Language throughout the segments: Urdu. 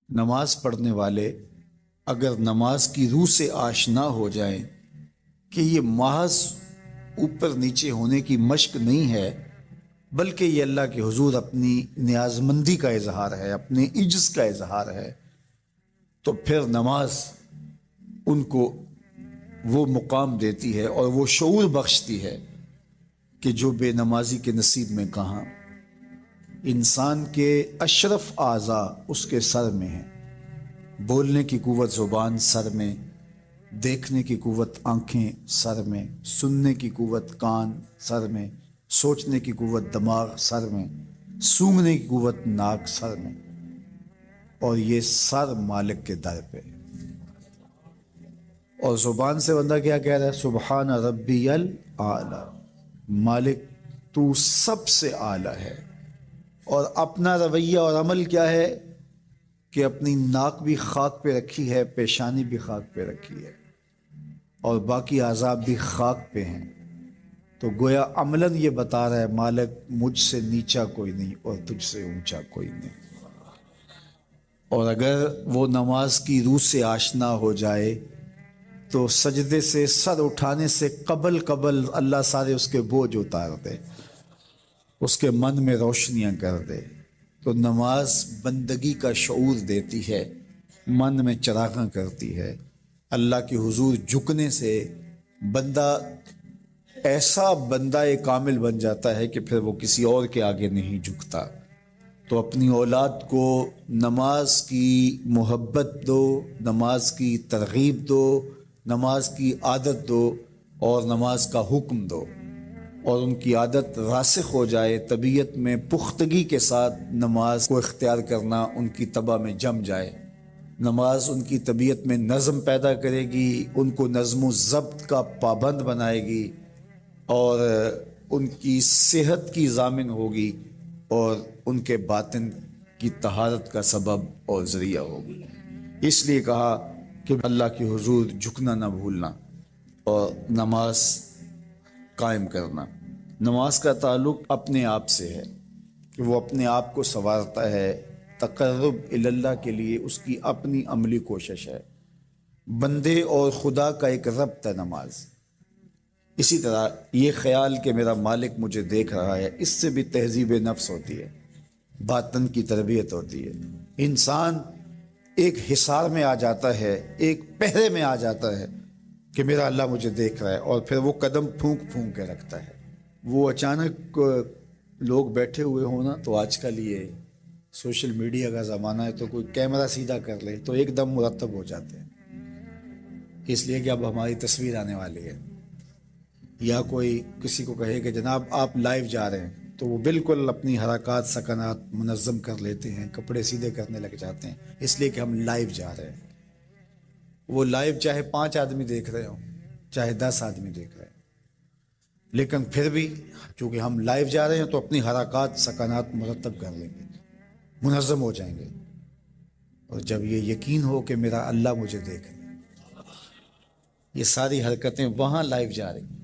نماز پڑھنے والے اگر نماز کی روح سے آشنا ہو جائیں کہ یہ محض اوپر نیچے ہونے کی مشق نہیں ہے، بلکہ یہ اللہ کے حضور اپنی نیازمندی کا اظہار ہے، اپنے عجز کا اظہار ہے، تو پھر نماز ان کو وہ مقام دیتی ہے اور وہ شعور بخشتی ہے کہ جو بے نمازی کے نصیب میں کہاں۔ انسان کے اشرف اعضاء اس کے سر میں ہیں، بولنے کی قوت زبان سر میں، دیکھنے کی قوت آنکھیں سر میں، سننے کی قوت کان سر میں، سوچنے کی قوت دماغ سر میں، سونگھنے کی قوت ناک سر میں، اور یہ سر مالک کے در پہ۔ اور زبان سے بندہ کیا کہہ رہا ہے؟ سبحان ربی الاعلی، مالک تو سب سے اعلیٰ ہے۔ اور اپنا رویہ اور عمل کیا ہے کہ اپنی ناک بھی خاک پہ رکھی ہے، پیشانی بھی خاک پہ رکھی ہے، اور باقی اعضاء بھی خاک پہ ہیں۔ تو گویا عملاً یہ بتا رہا ہے مالک مجھ سے نیچا کوئی نہیں اور تجھ سے اونچا کوئی نہیں۔ اور اگر وہ نماز کی روح سے آشنا ہو جائے تو سجدے سے سر اٹھانے سے قبل اللہ سارے اس کے بوجھ اتار دے، اس کے من میں روشنیاں کر دے۔ تو نماز بندگی کا شعور دیتی ہے، من میں چراغاں کرتی ہے۔ اللہ کے حضور جھکنے سے بندہ ایسا بندہ کامل بن جاتا ہے کہ پھر وہ کسی اور کے آگے نہیں جھکتا۔ تو اپنی اولاد کو نماز کی محبت دو، نماز کی ترغیب دو، نماز کی عادت دو اور نماز کا حکم دو، اور ان کی عادت راسخ ہو جائے، طبیعت میں پختگی کے ساتھ نماز کو اختیار کرنا ان کی طبع میں جم جائے۔ نماز ان کی طبیعت میں نظم پیدا کرے گی، ان کو نظم و ضبط کا پابند بنائے گی، اور ان کی صحت کی ضامن ہوگی، اور ان کے باطن کی طہارت کا سبب اور ذریعہ ہوگی۔ اس لیے کہا کہ اللہ کے حضور جھکنا نہ بھولنا اور نماز قائم کرنا۔ نماز کا تعلق اپنے آپ سے ہے کہ وہ اپنے آپ کو سنوارتا ہے، تقرب اللہ کے لیے اس کی اپنی عملی کوشش ہے۔ بندے اور خدا کا ایک ربط ہے نماز۔ اسی طرح یہ خیال کہ میرا مالک مجھے دیکھ رہا ہے، اس سے بھی تہذیب نفس ہوتی ہے، باطن کی تربیت ہوتی ہے۔ انسان ایک حصار میں آ جاتا ہے، ایک پہرے میں آ جاتا ہے کہ میرا اللہ مجھے دیکھ رہا ہے، اور پھر وہ قدم پھونک پھونک کے رکھتا ہے۔ وہ اچانک لوگ بیٹھے ہوئے ہونا، تو آج کل یہ سوشل میڈیا کا زمانہ ہے، تو کوئی کیمرہ سیدھا کر لے تو ایک دم مرتب ہو جاتے ہیں، اس لیے کہ اب ہماری تصویر آنے والی ہے۔ یا کوئی کسی کو کہے کہ جناب آپ لائیو جا رہے ہیں، تو وہ بالکل اپنی حرکات سکنات منظم کر لیتے ہیں، کپڑے سیدھے کرنے لگ جاتے ہیں، اس لیے کہ ہم لائیو جا رہے ہیں۔ وہ لائیو چاہے 5 آدمی دیکھ رہے ہوں، چاہے 10 آدمی دیکھ رہے ہیں، لیکن پھر بھی چونکہ ہم لائیو جا رہے ہیں تو اپنی حرکات سکنات مرتب کر لیں گے، منظم ہو جائیں گے۔ اور جب یہ یقین ہو کہ میرا اللہ مجھے دیکھ رہا ہے، یہ ساری حرکتیں وہاں لائیو جا رہی ہیں،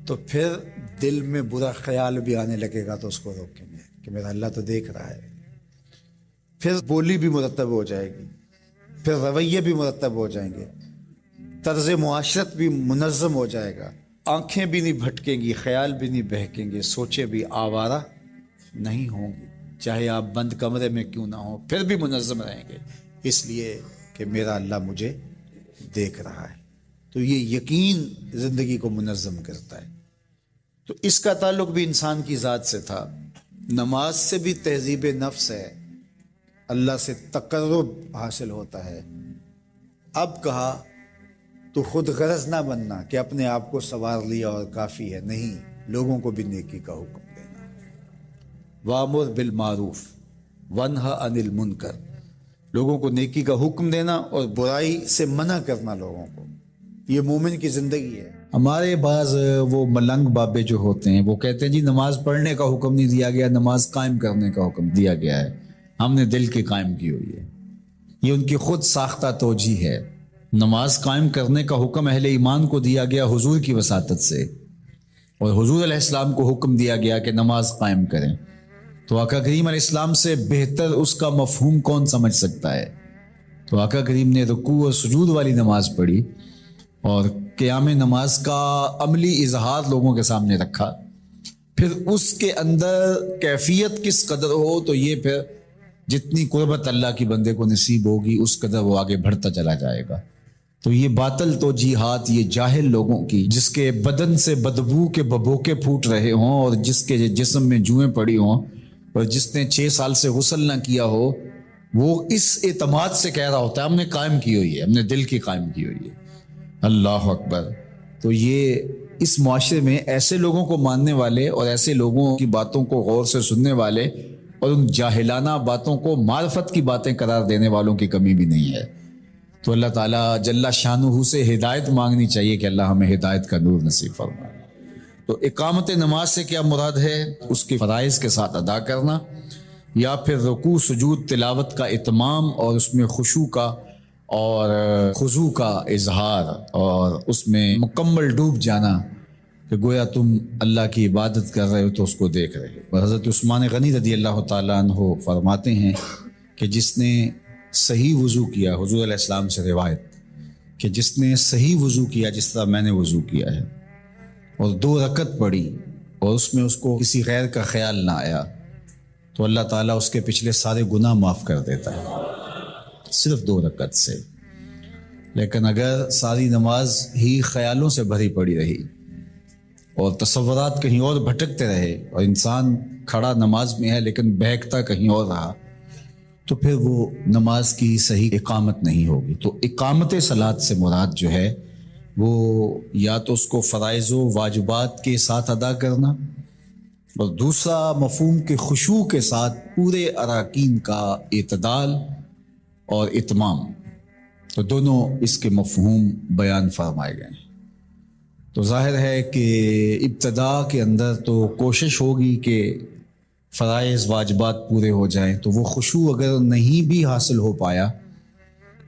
تو پھر دل میں برا خیال بھی آنے لگے گا تو اس کو روکیں گے کہ میرا اللہ تو دیکھ رہا ہے۔ پھر بولی بھی مرتب ہو جائے گی، پھر رویے بھی مرتب ہو جائیں گے، طرز معاشرت بھی منظم ہو جائے گا، آنکھیں بھی نہیں بھٹکیں گی، خیال بھی نہیں بہکیں گے، سوچیں بھی آوارہ نہیں ہوں گی، چاہے آپ بند کمرے میں کیوں نہ ہوں، پھر بھی منظم رہیں گے، اس لیے کہ میرا اللہ مجھے دیکھ رہا ہے۔ تو یہ یقین زندگی کو منظم کرتا ہے۔ تو اس کا تعلق بھی انسان کی ذات سے تھا۔ نماز سے بھی تہذیب نفس ہے، اللہ سے تقرب حاصل ہوتا ہے۔ اب کہا تو خود غرض نہ بننا کہ اپنے آپ کو سنوار لیا اور کافی ہے، نہیں، لوگوں کو بھی نیکی کا حکم دینا۔ وَأْمُرْ بِالْمَعْرُوفِ وَانْهَ عَنِ الْمُنْكَرِ، لوگوں کو نیکی کا حکم دینا اور برائی سے منع کرنا لوگوں کو، یہ مومن کی زندگی ہے۔ ہمارے بعض وہ ملنگ بابے جو ہوتے ہیں وہ کہتے ہیں جی نماز پڑھنے کا حکم نہیں دیا گیا، نماز قائم کرنے کا حکم دیا گیا ہے، ہم نے دل کی قائم کی ہوئی ہے۔ یہ ان کی خود ساختہ توجیہ ہے۔ نماز قائم کرنے کا حکم اہل ایمان کو دیا گیا حضور کی وساطت سے، اور حضور علیہ السلام کو حکم دیا گیا کہ نماز قائم کریں، تو آقا کریم علیہ السلام سے بہتر اس کا مفہوم کون سمجھ سکتا ہے؟ تو آقا کریم نے رکوع اور سجود والی نماز پڑھی اور قیام نماز کا عملی اظہار لوگوں کے سامنے رکھا. پھر اس کے اندر کیفیت کس قدر ہو تو یہ پھر جتنی قربت اللہ کی بندے کو نصیب ہوگی اس قدر وہ آگے بڑھتا چلا جائے گا. تو یہ باطل توجیہات یہ جاہل لوگوں کی، جس کے بدن سے بدبو کے ببوکے پھوٹ رہے ہوں اور جس کے جسم میں جوئیں پڑی ہوں اور جس نے 6 سال سے غسل نہ کیا ہو، وہ اس اعتماد سے کہہ رہا ہوتا ہے ہم نے قائم کی ہوئی ہے، ہم نے دل کی قائم کی ہوئی ہے. اللہ اکبر. تو یہ اس معاشرے میں ایسے لوگوں کو ماننے والے اور ایسے لوگوں کی باتوں کو غور سے سننے والے اور ان جاہلانہ باتوں کو معرفت کی باتیں قرار دینے والوں کی کمی بھی نہیں ہے. تو اللہ تعالیٰ جل شانہ سے ہدایت مانگنی چاہیے کہ اللہ ہمیں ہدایت کا نور نصیب فرمائے. تو اقامت نماز سے کیا مراد ہے؟ اس کے فرائض کے ساتھ ادا کرنا، یا پھر رکوع سجود تلاوت کا اتمام اور اس میں خشوع کا اور خضوع کا اظہار اور اس میں مکمل ڈوب جانا کہ گویا تم اللہ کی عبادت کر رہے ہو تو اس کو دیکھ رہے ہو. حضرت عثمان غنی رضی اللہ تعالیٰ عنہ فرماتے ہیں کہ جس نے صحیح وضو کیا، حضور علیہ السلام سے روایت کہ جس نے صحیح وضو کیا جس طرح میں نے وضو کیا ہے اور 2 رکعت پڑھی اور اس میں اس کو کسی غیر کا خیال نہ آیا تو اللہ تعالیٰ اس کے پچھلے سارے گناہ معاف کر دیتا ہے صرف 2 رکعت سے. لیکن اگر ساری نماز ہی خیالوں سے بھری پڑی رہی اور تصورات کہیں اور بھٹکتے رہے اور انسان کھڑا نماز میں ہے لیکن بہکتا کہیں اور رہا تو پھر وہ نماز کی صحیح اقامت نہیں ہوگی. تو اقامت صلاۃ سے مراد جو ہے وہ یا تو اس کو فرائض و واجبات کے ساتھ ادا کرنا اور دوسرا مفہوم کے خشوع کے ساتھ پورے اراکین کا اعتدال اور اتمام. تو دونوں اس کے مفہوم بیان فرمائے گئے ہیں. تو ظاہر ہے کہ ابتدا کے اندر تو کوشش ہوگی کہ فرائض واجبات پورے ہو جائیں، تو وہ خشوع اگر نہیں بھی حاصل ہو پایا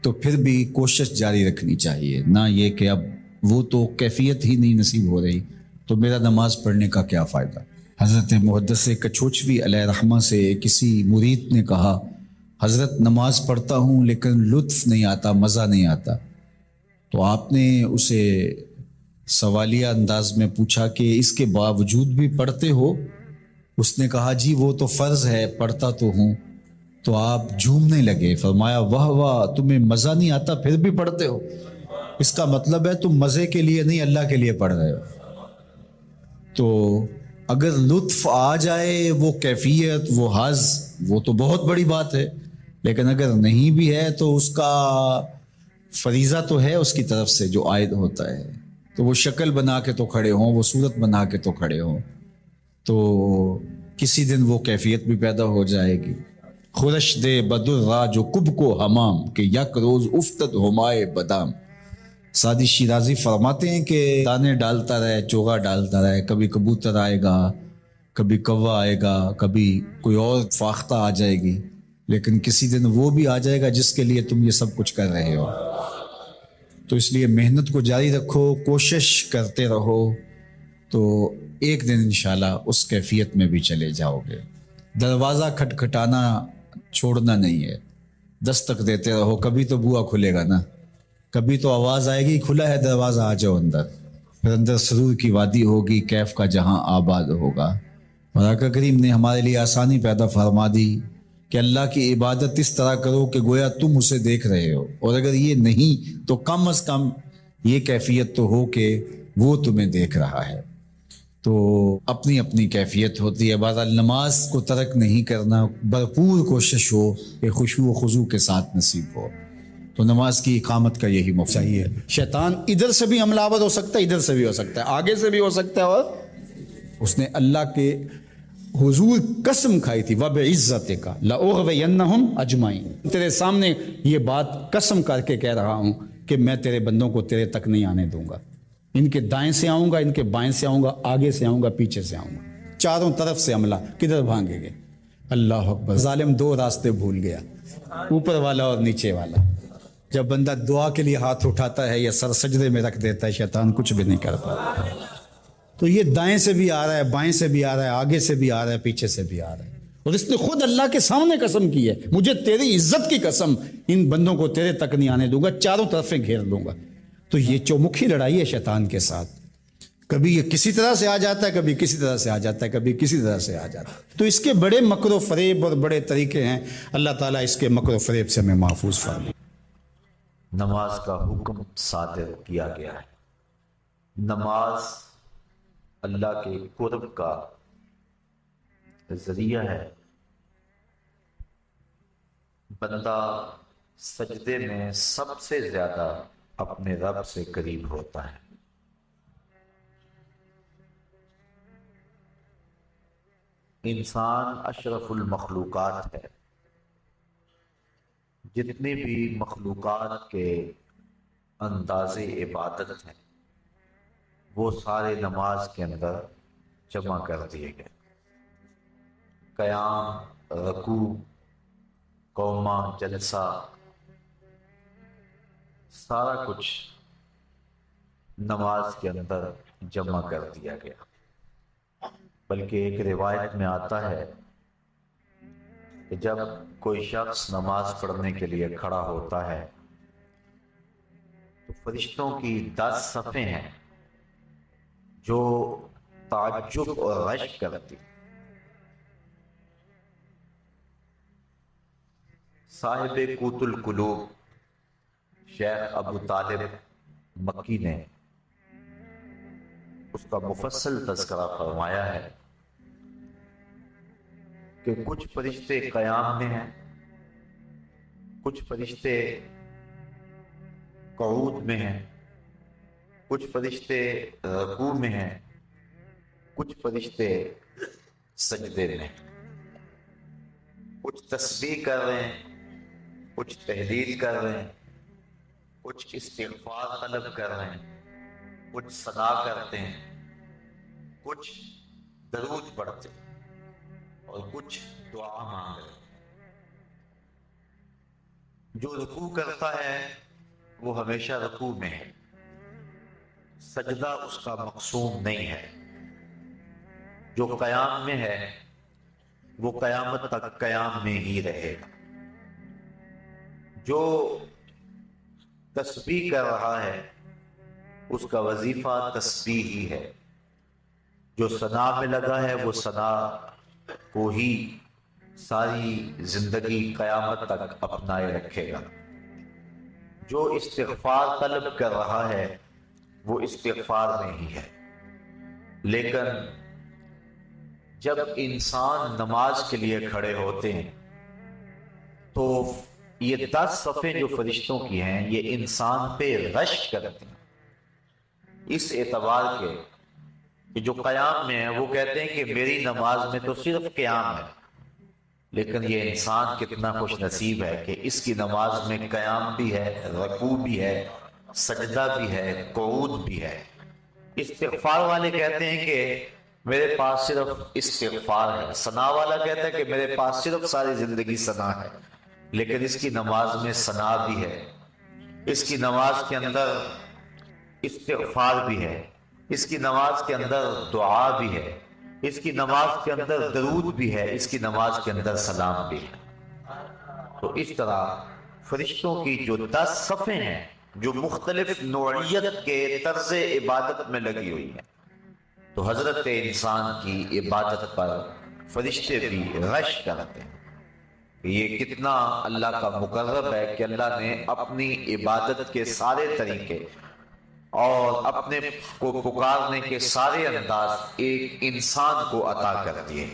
تو پھر بھی کوشش جاری رکھنی چاہیے، نہ یہ کہ اب وہ تو کیفیت ہی نہیں نصیب ہو رہی تو میرا نماز پڑھنے کا کیا فائدہ. حضرت محدث کچھوچوی علیہ رحمہ سے کسی مرید نے کہا حضرت نماز پڑھتا ہوں لیکن لطف نہیں آتا، مزہ نہیں آتا. تو آپ نے اسے سوالیہ انداز میں پوچھا کہ اس کے باوجود بھی پڑھتے ہو؟ اس نے کہا جی وہ تو فرض ہے، پڑھتا تو ہوں. تو آپ جھومنے لگے، فرمایا واہ واہ، تمہیں مزہ نہیں آتا پھر بھی پڑھتے ہو؟ اس کا مطلب ہے تم مزے کے لیے نہیں اللہ کے لیے پڑھ رہے ہو. تو اگر لطف آ جائے، وہ کیفیت، وہ حظ، وہ تو بہت بڑی بات ہے. لیکن اگر نہیں بھی ہے تو اس کا فریضہ تو ہے اس کی طرف سے جو عائد ہوتا ہے. تو وہ شکل بنا کے تو کھڑے ہوں، وہ صورت بنا کے تو کھڑے ہوں، تو کسی دن وہ کیفیت بھی پیدا ہو جائے گی. خورش دے بدر را جو کب کو حمام کہ یک روز افتد ہمائے بدام. سعدی شیرازی فرماتے ہیں کہ دانے ڈالتا رہے، چوغا ڈالتا رہے، کبھی کبوتر آئے گا، کبھی کوا آئے گا، کبھی کوئی اور فاختہ آ جائے گی، لیکن کسی دن وہ بھی آ جائے گا جس کے لیے تم یہ سب کچھ کر رہے ہو. تو اس لیے محنت کو جاری رکھو، کوشش کرتے رہو، تو ایک دن انشاءاللہ اس کیفیت میں بھی چلے جاؤ گے. دروازہ کھٹکھٹانا چھوڑنا نہیں ہے، دستک دیتے رہو، کبھی تو بوا کھلے گا نا، کبھی تو آواز آئے گی کھلا ہے دروازہ آ جاؤ اندر. پھر اندر سرور کی وادی ہوگی، کیف کا جہاں آباد ہوگا. اور آقا کریم نے ہمارے لیے آسانی پیدا فرما دی کہ اللہ کی عبادت اس طرح کرو کہ گویا تم اسے دیکھ رہے ہو، اور اگر یہ نہیں تو کم از کم یہ کیفیت تو ہو کہ وہ تمہیں دیکھ رہا ہے. تو اپنی اپنی کیفیت ہوتی ہے. بہرحال نماز کو ترک نہیں کرنا، بھرپور کوشش ہو کہ خشوع و خضوع کے ساتھ نصیب ہو. تو نماز کی اقامت کا یہی مفہوم ہے. شیطان ادھر سے بھی حملہ آور ہو سکتا ہے، ادھر سے بھی ہو سکتا ہے، آگے سے بھی ہو سکتا ہے، اور اس نے اللہ کے حضور قسم کھائی تھی وَبِعِزَّتِكَ لَأُغْوِيَنَّهُمْ أَجْمَعِينَ، تیرے سامنے یہ بات قسم کر کے کہہ رہا ہوں کہ میں تیرے بندوں کو تیرے تک نہیں آنے دوں گا. ان کے دائیں سے آؤں گا، ان کے بائیں سے آؤں گا، آگے سے آؤں گا، پیچھے سے آؤں گا، چاروں طرف سے حملہ. کدھر بھاگیں گے؟ اللہ اکبر. ظالم 2 راستے بھول گیا، اوپر والا اور نیچے والا. جب بندہ دعا کے لیے ہاتھ اٹھاتا ہے یا سر سجدے میں رکھ دیتا ہے، شیطان کچھ بھی نہیں کر پاتا. تو یہ دائیں سے بھی آ رہا ہے، بائیں سے بھی آ رہا ہے، آگے سے بھی آ رہا ہے، پیچھے سے بھی آ رہا ہے. اور اس نے خود اللہ کے سامنے قسم کی ہے، مجھے تیری عزت کی قسم، ان بندوں کو تیرے تک نہیں آنے دوں گا، چاروں طرفیں گھیر لوں گا۔ تو یہ چومکھی لڑائی ہے شیطان کے ساتھ، کبھی یہ کسی طرح سے آ جاتا ہے، کبھی کسی طرح سے آ جاتا ہے، کبھی کسی طرح سے آ جاتا ہے۔ تو اس کے بڑے مکر و فریب اور بڑے طریقے ہیں، اللہ تعالیٰ اس کے مکر و فریب سے ہمیں محفوظ فرمائے۔ نماز کا حکم صادر کیا گیا ہے۔ نماز اللہ کے قرب کا ذریعہ ہے۔ بندہ سجدے میں سب سے زیادہ اپنے رب سے قریب ہوتا ہے۔ انسان اشرف المخلوقات ہے۔ جتنی بھی مخلوقات کے انداز عبادت ہیں وہ سارے نماز کے اندر جمع کر دیے گئے۔ قیام، رکوع، قومہ، جلسہ، سارا کچھ نماز کے اندر جمع کر دیا گیا۔ بلکہ ایک روایت میں آتا ہے کہ جب کوئی شخص نماز پڑھنے کے لیے کھڑا ہوتا ہے تو فرشتوں کی 10 صفیں ہیں جو تعجب اور رشک کرتی۔ صاحب قوت القلوب شیخ ابو طالب مکی نے اس کا مفصل تذکرہ فرمایا ہے کہ کچھ فرشتے قیام میں ہیں، کچھ فرشتے قعود میں ہیں، کچھ فرشتے رکوع میں ہیں، کچھ فرشتے سجدے میں ہیں۔ کچھ تسبیح کر رہے ہیں، کچھ تحلیل کر رہے ہیں، کچھ استغفار طلب کر رہے ہیں، کچھ ثنا کرتے ہیں، کچھ درود پڑھتے ہیں اور کچھ دعا مانگ رہے ہیں۔ جو رکوع کرتا ہے وہ ہمیشہ رکوع میں ہے، سجدہ اس کا مقصود نہیں ہے۔ جو قیام میں ہے وہ قیامت تک قیام میں ہی رہے گا۔ جو تسبیح کر رہا ہے اس کا وظیفہ تسبیح ہی ہے۔ جو ثنا میں لگا ہے وہ ثنا کو ہی ساری زندگی قیامت تک اپنائے رکھے گا۔ جو استغفار طلب کر رہا ہے وہ استغفار میں ہی ہے۔ لیکن جب انسان نماز کے لیے کھڑے ہوتے ہیں تو یہ 10 صفیں جو فرشتوں کی ہیں یہ انسان پہ رشک کرتے ہیں، اس اعتبار کے کہ جو قیام میں ہے وہ کہتے ہیں کہ میری نماز میں تو صرف قیام ہے، لیکن یہ انسان کتنا خوش نصیب ہے کہ اس کی نماز میں قیام بھی ہے، رکوع بھی ہے، سجدہ بھی ہے، قعود بھی ہے۔ استغفار والے کہتے ہیں کہ میرے پاس صرف استغفار ہے، ثنا والا کہتا ہے کہ میرے پاس صرف ساری زندگی ثنا ہے، لیکن اس کی نماز میں ثنا بھی ہے، اس کی نماز کے اندر استغفار بھی ہے، اس کی نماز کے اندر دعا بھی ہے، اس کی نماز کے اندر درود بھی ہے، اس کی نماز کے اندر سلام بھی ہے۔ تو اس طرح فرشتوں کی جو 10 صفیں ہیں جو مختلف نوعیت کے طرز عبادت میں لگی ہوئی ہیں، تو حضرت انسان کی عبادت پر فرشتے بھی رشک کرتے ہیں۔ یہ کتنا اللہ کا مقرب ہے کہ اللہ نے اپنی عبادت کے سارے طریقے اور اپنے کو پکارنے کے سارے انداز ایک انسان کو عطا کر دیے۔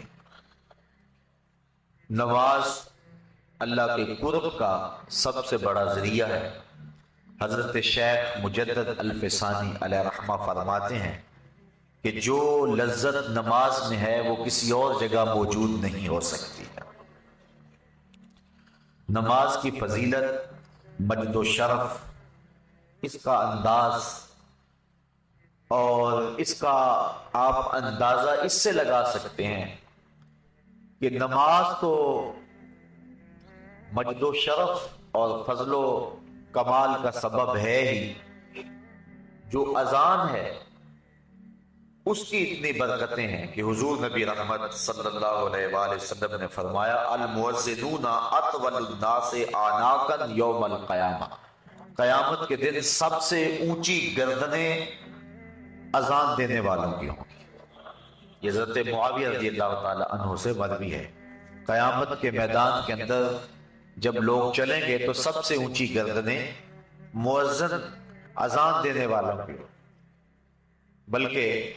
نماز اللہ کے قرب کا سب سے بڑا ذریعہ ہے۔ حضرت شیخ مجدد الفسانی علیہ رحمہ فرماتے ہیں کہ جو لذت نماز میں ہے وہ کسی اور جگہ موجود نہیں ہو سکتی ہے۔ نماز کی فضیلت، مجد و شرف، اس کا انداز اور اس کا آپ اندازہ اس سے لگا سکتے ہیں کہ نماز تو مجد و شرف اور فضل و کمال کا سبب ہے ہی۔ جو اذان ہے اس کی اتنی برکتیں ہیں کہ حضور نبی رحمت صلی اللہ علیہ وآلہ وسلم نے فرمایا المؤذنون اطول الناس اعناقا یوم القیامہ، قیامت کے دن سب سے اونچی گردنیں اذان دینے والوں کی ہوں گی۔ یہ حضرت معاویہ رضی اللہ تعالی عنہ سے مروی ہے۔ قیامت کے میدان کے اندر جب لوگ چلیں گے تو سب سے اونچی گردنیں مؤذن اذان دینے والوں کی، بلکہ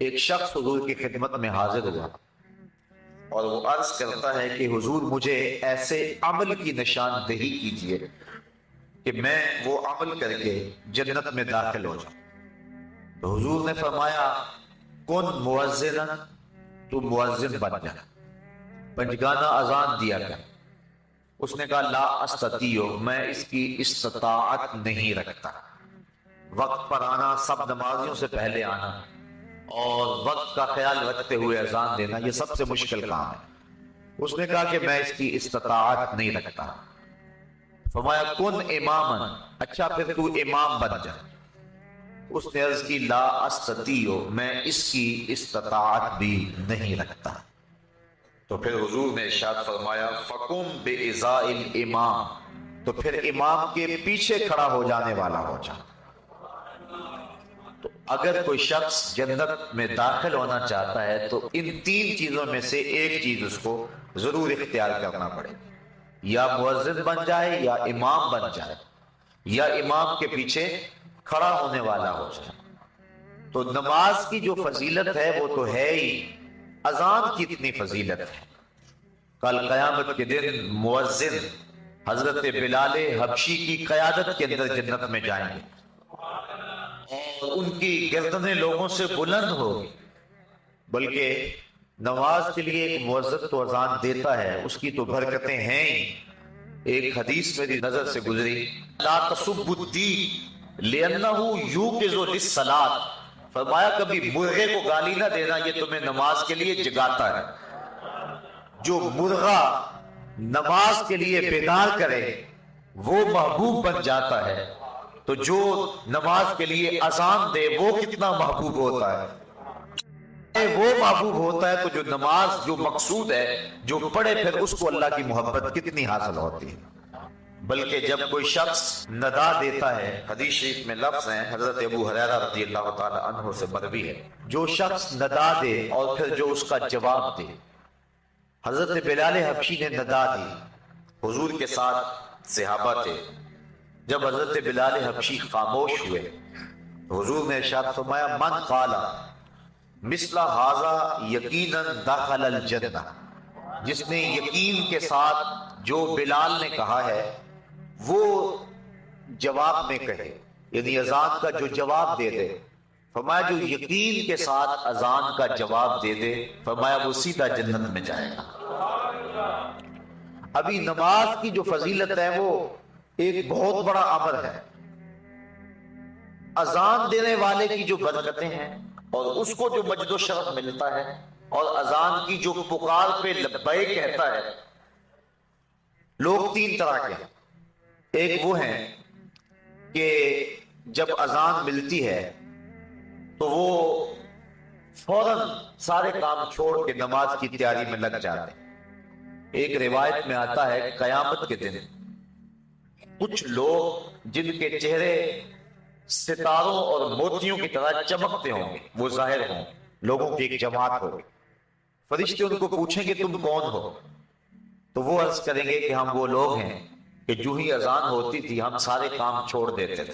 ایک شخص حضور کی خدمت میں حاضر ہوا اور وہ عرض کرتا ہے کہ حضور مجھے ایسے عمل کی نشاندہی کیجیے کہ میں وہ عمل کر کے جنت میں داخل ہو جاؤں۔ تو حضور نے فرمایا کن مؤذنا، تو مؤذن بن جا، پنجگانہ اذان دیا کر۔ اس نے کہا لا استطیع، میں اس کی استطاعت نہیں رکھتا۔ وقت پر آنا، سب نمازیوں سے پہلے آنا اور وقت کا خیال رکھتے ہوئے اذان دینا، یہ سب سے مشکل کام ہے۔ اس نے کہا کہ میں اس کی استطاعت نہیں رکھتا۔ فرمایا کن اماما، اچھا پھر تو امام بن جا۔ اس نے عرض کی لا استطیع، میں اس کی استطاعت بھی نہیں رکھتا۔ تو پھر حضور نے ارشاد فرمایا فقم بإزاء الامام، تو پھر امام کے پیچھے کھڑا ہو جانے والا ہو جا۔ تو اگر کوئی شخص جنت میں داخل ہونا چاہتا ہے تو ان تین چیزوں میں سے ایک چیز اس کو ضرور اختیار کرنا پڑے، یا مؤذن بن جائے، یا امام بن جائے، یا امام کے پیچھے کھڑا ہونے والا ہو جائے۔ تو نماز کی جو فضیلت ہے وہ تو ہے ہی، اذان کی اتنی فضیلت ہے۔ کل قیامت کے دن مؤذن حضرت بلال حبشی کی قیادت کے اندر جنت میں جائیں گے اور ان کی گردنیں لوگوں سے بلند ہوگی، بلکہ نماز کے لیے ایک مؤذن تو اذان دیتا ہے، اس کی تو برکتیں ہیں ہی۔ ایک حدیث میری نظر سے گزری لا تسبوا الدین لأنہ یوقظ للصلاۃ، فرمایا کبھی مرغے کو گالی نہ دینا، یہ تمہیں نماز کے لیے جگاتا ہے۔ جو مرغا نماز کے لیے بیدار کرے وہ محبوب بن جاتا ہے، تو جو نماز کے لیے اذان دے وہ کتنا محبوب ہوتا ہے۔ وہ محبوب ہوتا ہے تو جو نماز جو مقصود ہے جو پڑھے پھر اس کو اللہ کی محبت کتنی حاصل ہوتی ہے۔ بلکہ جب کوئی شخص ندا دیتا ہے، حدیث شریف میں لفظ ہیں حضرت ابو ہریرہ رضی اللہ تعالی عنہ سے مروی ہے، جو شخص ندا دے اور پھر جو اس کا جواب دے۔ حضرت بلال حبشی نے ندا دی، حضور کے ساتھ صحابہ تھے۔ جب حضرت بلال حبشی خاموش ہوئے تو حضور نے ارشاد فرمایا من قال مثل ھذا یقینا دخل الجنہ، جس نے یقین کے ساتھ جو بلال نے کہا ہے وہ جواب میں کہے، یعنی اذان کا جو جواب دے دے، فرمایا جو یقین کے ساتھ اذان کا جواب دے دے، فرمایا وہ سیدھا جنت میں جائے گا۔ ابھی نماز کی جو فضیلت ہے وہ ایک بہت بڑا امر ہے۔ اذان دینے والے کی جو برکتیں ہیں اور اس کو جو مجد و شرف ملتا ہے، اور اذان کی جو پکار پہ لبیک کہتا ہے، لوگ تین طرح کے ہیں۔ ایک وہ ہیں کہ جب اذان ملتی ہے تو وہ فوراً سارے کام چھوڑ کے نماز کی تیاری میں لگ جاتے ہیں۔ ایک روایت میں آتا ہے قیامت کے دن کچھ لوگ جن کے چہرے ستاروں اور موتیوں کی طرح چمکتے ہوں گے، وہ ظاہر ہوں، لوگوں کی ایک جماعت ہوگی۔ فرشتے ان کو پوچھیں گے تم کون ہو؟ تو وہ عرض کریں گے کہ ہم وہ لوگ ہیں کہ جو ہی اذان ہوتی تھی ہم سارے کام چھوڑ دیتے تھے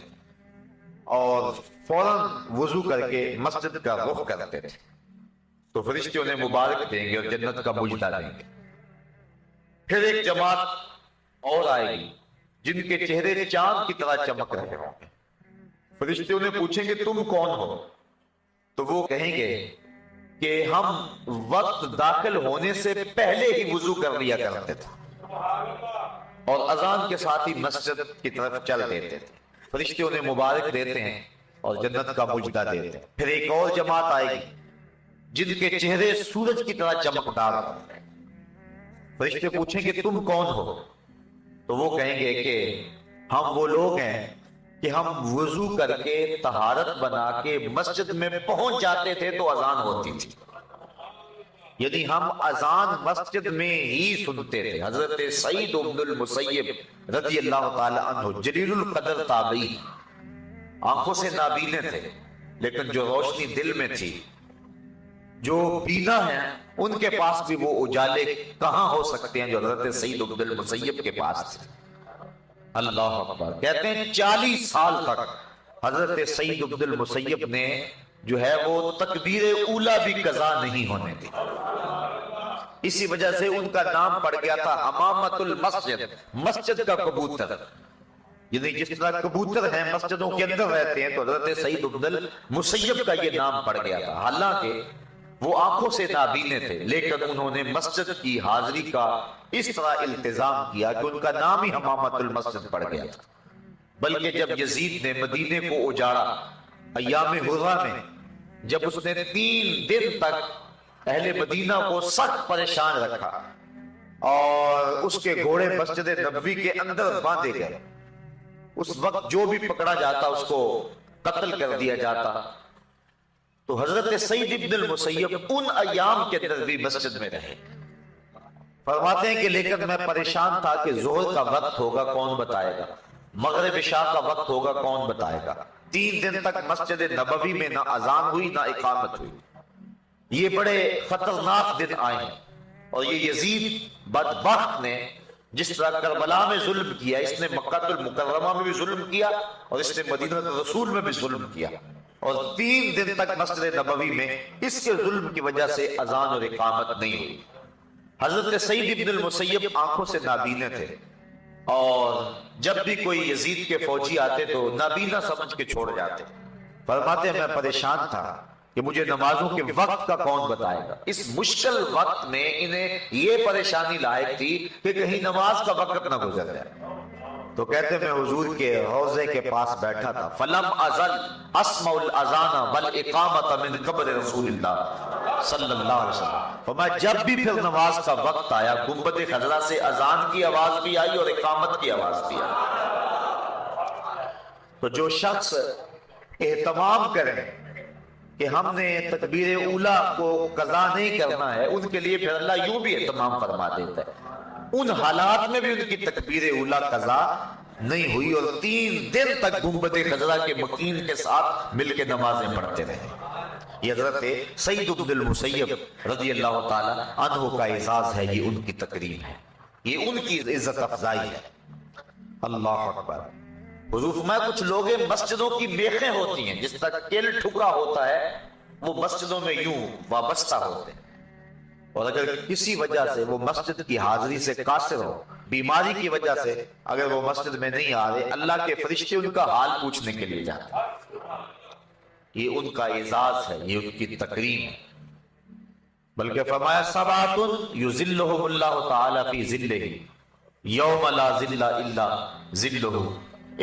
اور فوراً وضو کر کے مسجد کا رخ کرتے تھے۔ تو فرشتے انہیں مبارک دیں گے اور جنت کا مجدہ دیں گے۔ پھر ایک جماعت اور آئے گی جن کے چہرے چاند کی طرح چمک رہے ہوں گے۔ فرشتے انہیں پوچھیں گے تم کون ہو؟ تو وہ کہیں گے کہ ہم وقت داخل ہونے سے پہلے ہی وضو کر لیا کرتے تھے اور اذان کے ساتھ ہی مسجد کی طرف چل دیتے تھے۔ فرشتے انہیں مبارک دیتے ہیں اور جنت کا مجدہ دیتے ہیں۔ پھر ایک اور جماعت آئے گی جن کے چہرے سورج کی طرح چمکدار ہوں گے۔ فرشتے پوچھیں گے تم کون ہو؟ تو وہ کہیں گے کہ ہم وہ لوگ ہیں کہ ہم وضو کر کے طہارت بنا کے مسجد میں پہنچ جاتے تھے تو اذان ہوتی تھی، یعنی ہم اذان مسجد میں ہی سنتے تھے۔ حضرت سعید بن المسیب رضی اللہ تعالی عنہ جلیل القدر تابعی، آنکھوں سے نابینے تھے لیکن جو روشنی دل میں تھی، جو بینا ہیں ان کے پاس بھی وہ اجالے کہاں ہو سکتے ہیں جو حضرت سعید بن المسیب کے پاس تھے۔ اللہ اکبر، کہتے ہیں 40 سال تک حضرت سعید بن المسیب نے جو ہے وہ تکبیر اولا بھی قضا نہیں ہونے دی، اسی وجہ سے ان کا نام پڑ گیا تھا حمامت المسجد، مسجد کا کبوتر۔ یعنی جس طرح کبوتر ہیں مسجدوں کے اندر رہتے ہیں، تو حضرت سعید بن المسیب کا یہ نام پڑ گیا تھا۔ حالانکہ وہ آنکھوں سے نابینے تھے لیکن انہوں نے مسجد کی حاضری کا اس طرح التزام کیا کہ ان کا نام ہی حمامت المسجد پڑ گیا تھا۔ بلکہ جب یزید نے مدینے کو اجاڑا ایام حرہ میں، جب اس نے 3 دن تک اہل مدینہ کو سخت پریشان رکھا اور اس کے گھوڑے مسجد نبوی کے اندر باندھے گئے، اس وقت جو بھی پکڑا جاتا اس کو قتل کر دیا جاتا، تو حضرت سعید بن المسیب ان ایام کے اندر بھی مسجد میں رہے۔ فرماتے ہیں کہ لیکن میں پریشان تھا کہ ظہر کا وقت ہوگا کون بتائے گا، مغرب عشاء کا وقت ہوگا کون بتائے گا۔ 3 دن تک مسجد نبوی میں نہ اذان ہوئی نہ اقامت ہوئی۔ یہ بڑے خطرناک دن آئے ہیں، اور یہ یزید بدبخت نے جس طرح کربلا میں ظلم کیا، اس نے مکہ المکرمہ میں بھی ظلم کیا اور اس نے مدینہ رسول میں بھی ظلم کیا، اور 3 دن تک مسجد نبوی میں اس کے ظلم کی وجہ سے اذان اور اقامت نہیں ہوئی۔ حضرت سعید بن المسیب آنکھوں سے نابینے تھے، اور جب بھی کوئی یزید کے فوجی آتے تو نابینا سمجھ کے چھوڑ جاتے۔ فرماتے ہیں میں پریشان تھا کہ مجھے نمازوں کے وقت کا کون بتائے گا۔ اس مشکل وقت میں انہیں یہ پریشانی لاحق تھی کہ کہیں نماز کا وقت نہ گزر جائے، تو کہتے میں حضور کے روضے کے پاس بیٹھا تھا، فلم ازل اسمع الاذان والاقامۃ من قبر رسول اللہ صلی اللہ علیہ وسلم۔ فرمایا جب بھی پھر نماز کا وقت آیا، گنبد خضرا سے اذان کی آواز بھی آئی اور اقامت کی آواز بھی آئی۔ تو جو شخص اہتمام کرے کہ ہم نے تکبیر اولا کو قضا نہیں کرنا ہے، ان کے لیے پھر اللہ یوں بھی اہتمام فرما دیتا ہے۔ ان حالات میں بھی ان کی تکبیر اولا قضا نہیں ہوئی، اور 3 دن تک گنبد خضرا کے مکین کے ساتھ مل کے نمازیں پڑھتے رہے۔ یہ حضرت سعید بن المسیب رضی اللہ تعالی عنہ کا اعزاز ہے، یہ ان کی تکریم ہے، یہ ان کی عزت افزائی ہے۔ اللہ اکبر۔ حضور فرمایا کچھ لوگ مسجدوں کی میخیں ہوتی ہیں، جس طرح کیل ٹھکا ہوتا ہے وہ مسجدوں میں یوں وابستہ ہوتے ہیں، اور اگر کسی وجہ سے وہ مسجد کی حاضری سے قاصر ہو، بیماری کی وجہ سے اگر وہ مسجد میں نہیں آ رہے، اللہ کے فرشتے ان کا حال پوچھنے کے لیے جاتے ہیں۔ یہ ان کا اعزاز ہے، یہ ان کی تکریم ہے۔ بلکہ فرمایا سبعۃ یظلھم اللہ تعالی فی ظلہ یوم لا ظل الا ظلہ،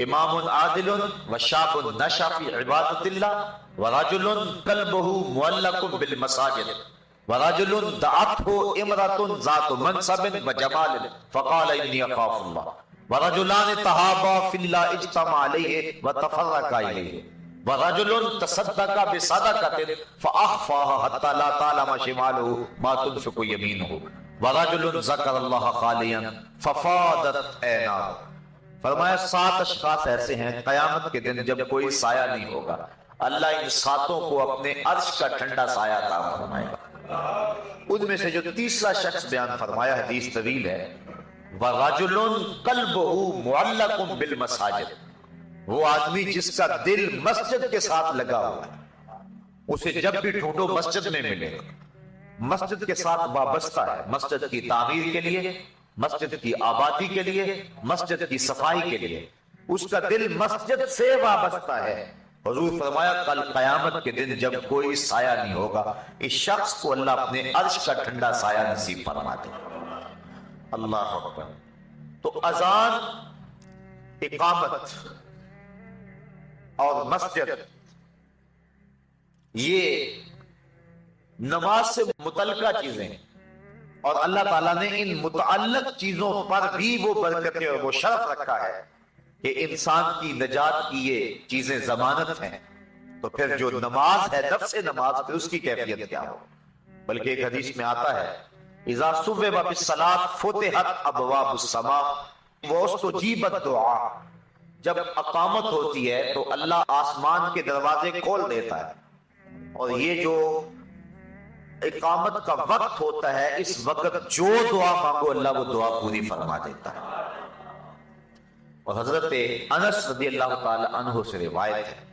امام عادل وشاب نشأ فی عبادۃ اللہ ورجل قلبہ معلق بالمساجد ورجل دعته امرأة ذات منصب وجمال فقال انی اخاف اللہ ورجلان تحابا فی اللہ اجتمع علیہ وتفرقا الیہ ورجل تصدق بصدقۃ فاخفاها حتى لا تعلم شماله ما تنفق یمینہ ورجل ذکر اللہ خالیا ففاضت عیناہ۔ فرمایا 7 اشخاص ایسے ہیں قیامت کے دن جب کوئی سایہ نہیں ہوگا، اللہ ان 7 کو اپنے عرش کا ٹھنڈا سایہ عطا فرمائے گا۔ ان میں سے جو تیسرا شخص بیان فرمایا، حدیث طویل ہے، وَرَجُلٌ قَلْبُهُ مُعَلَّقٌ بِالْمَسَاجِدِ، وہ آدمی جس کا دل مسجد کے ساتھ لگا ہوا ہے، اسے جب بھی ڈھونڈو مسجد میں ملے گا، مسجد کے ساتھ وابستہ ہے، مسجد کی تعمیر کے لیے، مسجد کی آبادی کے لیے، مسجد کی صفائی کے لیے، اس کا دل مسجد سے وابستہ ہے۔ حضور فرمایا کل قیامت کے دن جب کوئی سایہ نہیں ہوگا، اس شخص کو اللہ اپنے عرش کا ٹھنڈا سایہ نصیب فرما دے۔ اللہ اکبر۔ تو اذان، اقامت اور مسجد یہ نماز سے متعلقہ چیزیں ہیں، اور اللہ تعالیٰ نے ان متعلق چیزوں پر بھی وہ برکتیں اور وہ شرف رکھا ہے کہ انسان کی نجات کی یہ چیزیں ضمانت ہیں، تو پھر جو نماز ہے، نفس نماز، پھر اس کی کیفیت کیا ہو؟ بلکہ ایک حدیث میں آتا ہے اذا صبب بالصلاۃ فتحت ابواب السماء واستجیبت دعا، جب اقامت ہوتی ہے تو اللہ آسمان کے دروازے کھول دیتا ہے، اور یہ جو اقامت کا وقت ہوتا ہے، اس وقت جو دعا مانگو اللہ وہ دعا پوری فرما دیتا ہے۔ اور حضرت انس رضی اللہ تعالی عنہ سے روایت ہے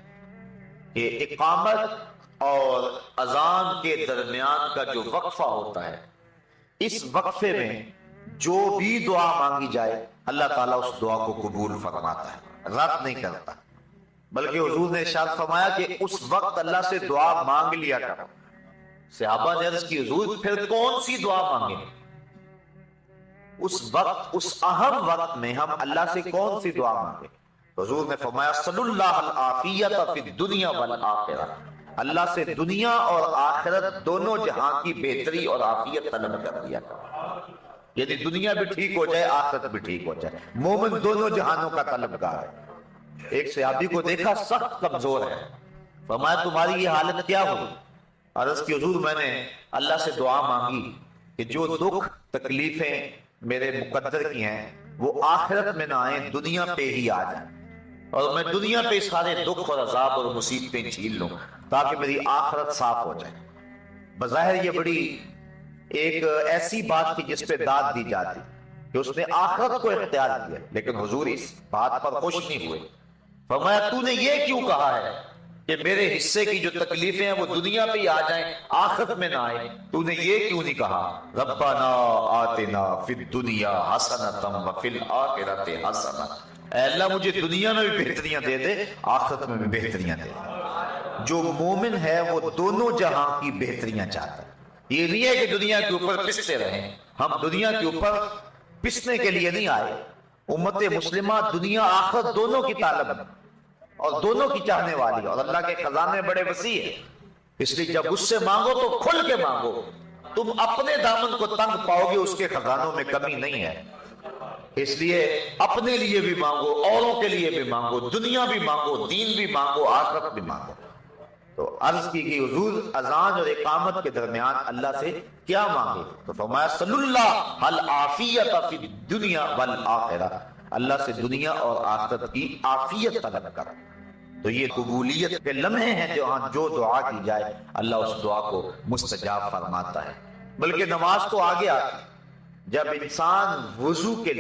کہ اقامت اور اذان کے درمیان کا جو وقفہ ہوتا ہے، اس وقفے میں جو بھی دعا مانگی جائے اللہ تعالیٰ اس دعا کو قبول فرماتا ہے، رد نہیں کرتا۔ بلکہ حضور نے ارشاد فرمایا کہ اس وقت اللہ سے دعا مانگ لیا کرو۔ صحابہ نے عرض کی حضور پھر کون سی دعا مانگیں؟ اس وقت، اس اہم وقت میں ہم اللہ سے کون سی دعا مانگیں؟ حضور نے فرمایا صلی اللہ العافیت فی الدنیا والآخرہ، اللہ سے دنیا اور آخرت دونوں جہاں کی بہتری اور عافیت طلب کر لیا کرو، یعنی دنیا بھی ٹھیک ہو جائے، آخرت بھی ٹھیک ہو جائے۔ مومن دونوں جہانوں کا طلبگار ہے۔ ایک صحابی کو دیکھا سخت کمزور ہے، فرمایا تمہاری یہ حالت کیا ہوئی؟ عرض کی حضور میں نے اللہ سے دعا مانگی کہ جو دکھ تکلیفیں میرے مقدر کی ہیں وہ آخرت میں نہ آئیں، دنیا پہ ہی آ جائیں، اور میں دنیا پہ سارے دکھ اور عذاب اور مصیبتیں جھیل لوں تاکہ میری آخرت صاف ہو جائے۔ بظاہر یہ بڑی ایک ایسی بات تھی جس پہ داد دی جاتی کہ اس نے آخرت کو اختیار کیا، لیکن حضور اس بات پر خوش نہیں ہوئے۔ فرمایا تو نے یہ کیوں کہا ہے کہ میرے حصے کی جو تکلیفیں ہیں وہ دنیا پہ ہی آ جائیں، آخرت میں نہ آئیں؟ تو نے یہ کیوں نہیں کہا ربنا آتنا فی الدنیا حسنۃ وفی الآخرۃ حسنۃ، اے اللہ مجھے دنیا میں بھی بہتریاں دے دے، آخرت میں بھی بہتریاں دے دے۔ جو مومن ہے وہ دونوں جہاں کی بہتریاں چاہتا ہے۔ یہ نہیں ہے کہ دنیا کے اوپر پستے رہیں، ہم دنیا کے اوپر پسنے کے لیے نہیں آئے۔ امت مسلمہ دنیا آخرت دونوں کی طالب ہے اور دونوں کی چاہنے والی، اور اللہ کے خزانے بڑے وسیع ہیں، اس لیے جب اس سے مانگو تو کھل کے مانگو، تم اپنے دامن کو تنگ پاؤ گے، اس کے خزانوں میں کمی نہیں ہے۔ اس لیے اپنے لیے بھی مانگو، اوروں کے لیے بھی مانگو، دنیا بھی مانگو، دین بھی مانگو، آخرت بھی مانگو۔ تو عرض کی کہ حضور اذان اور اقامت کے درمیان اللہ سے کیا مانگے؟ تو فرمایا صلی اللہ العافیت فی الدنیا والآخرہ، اللہ سے دنیا اور آخرت کی عافیت طلب کر۔ تو یہ قبولیت کے لمحے ہیں جہاں جو دعا کی جائے اللہ اس دعا کو مستجاب فرماتا ہے۔ بلکہ نماز تو آگے آتی، جب انسان وضو کے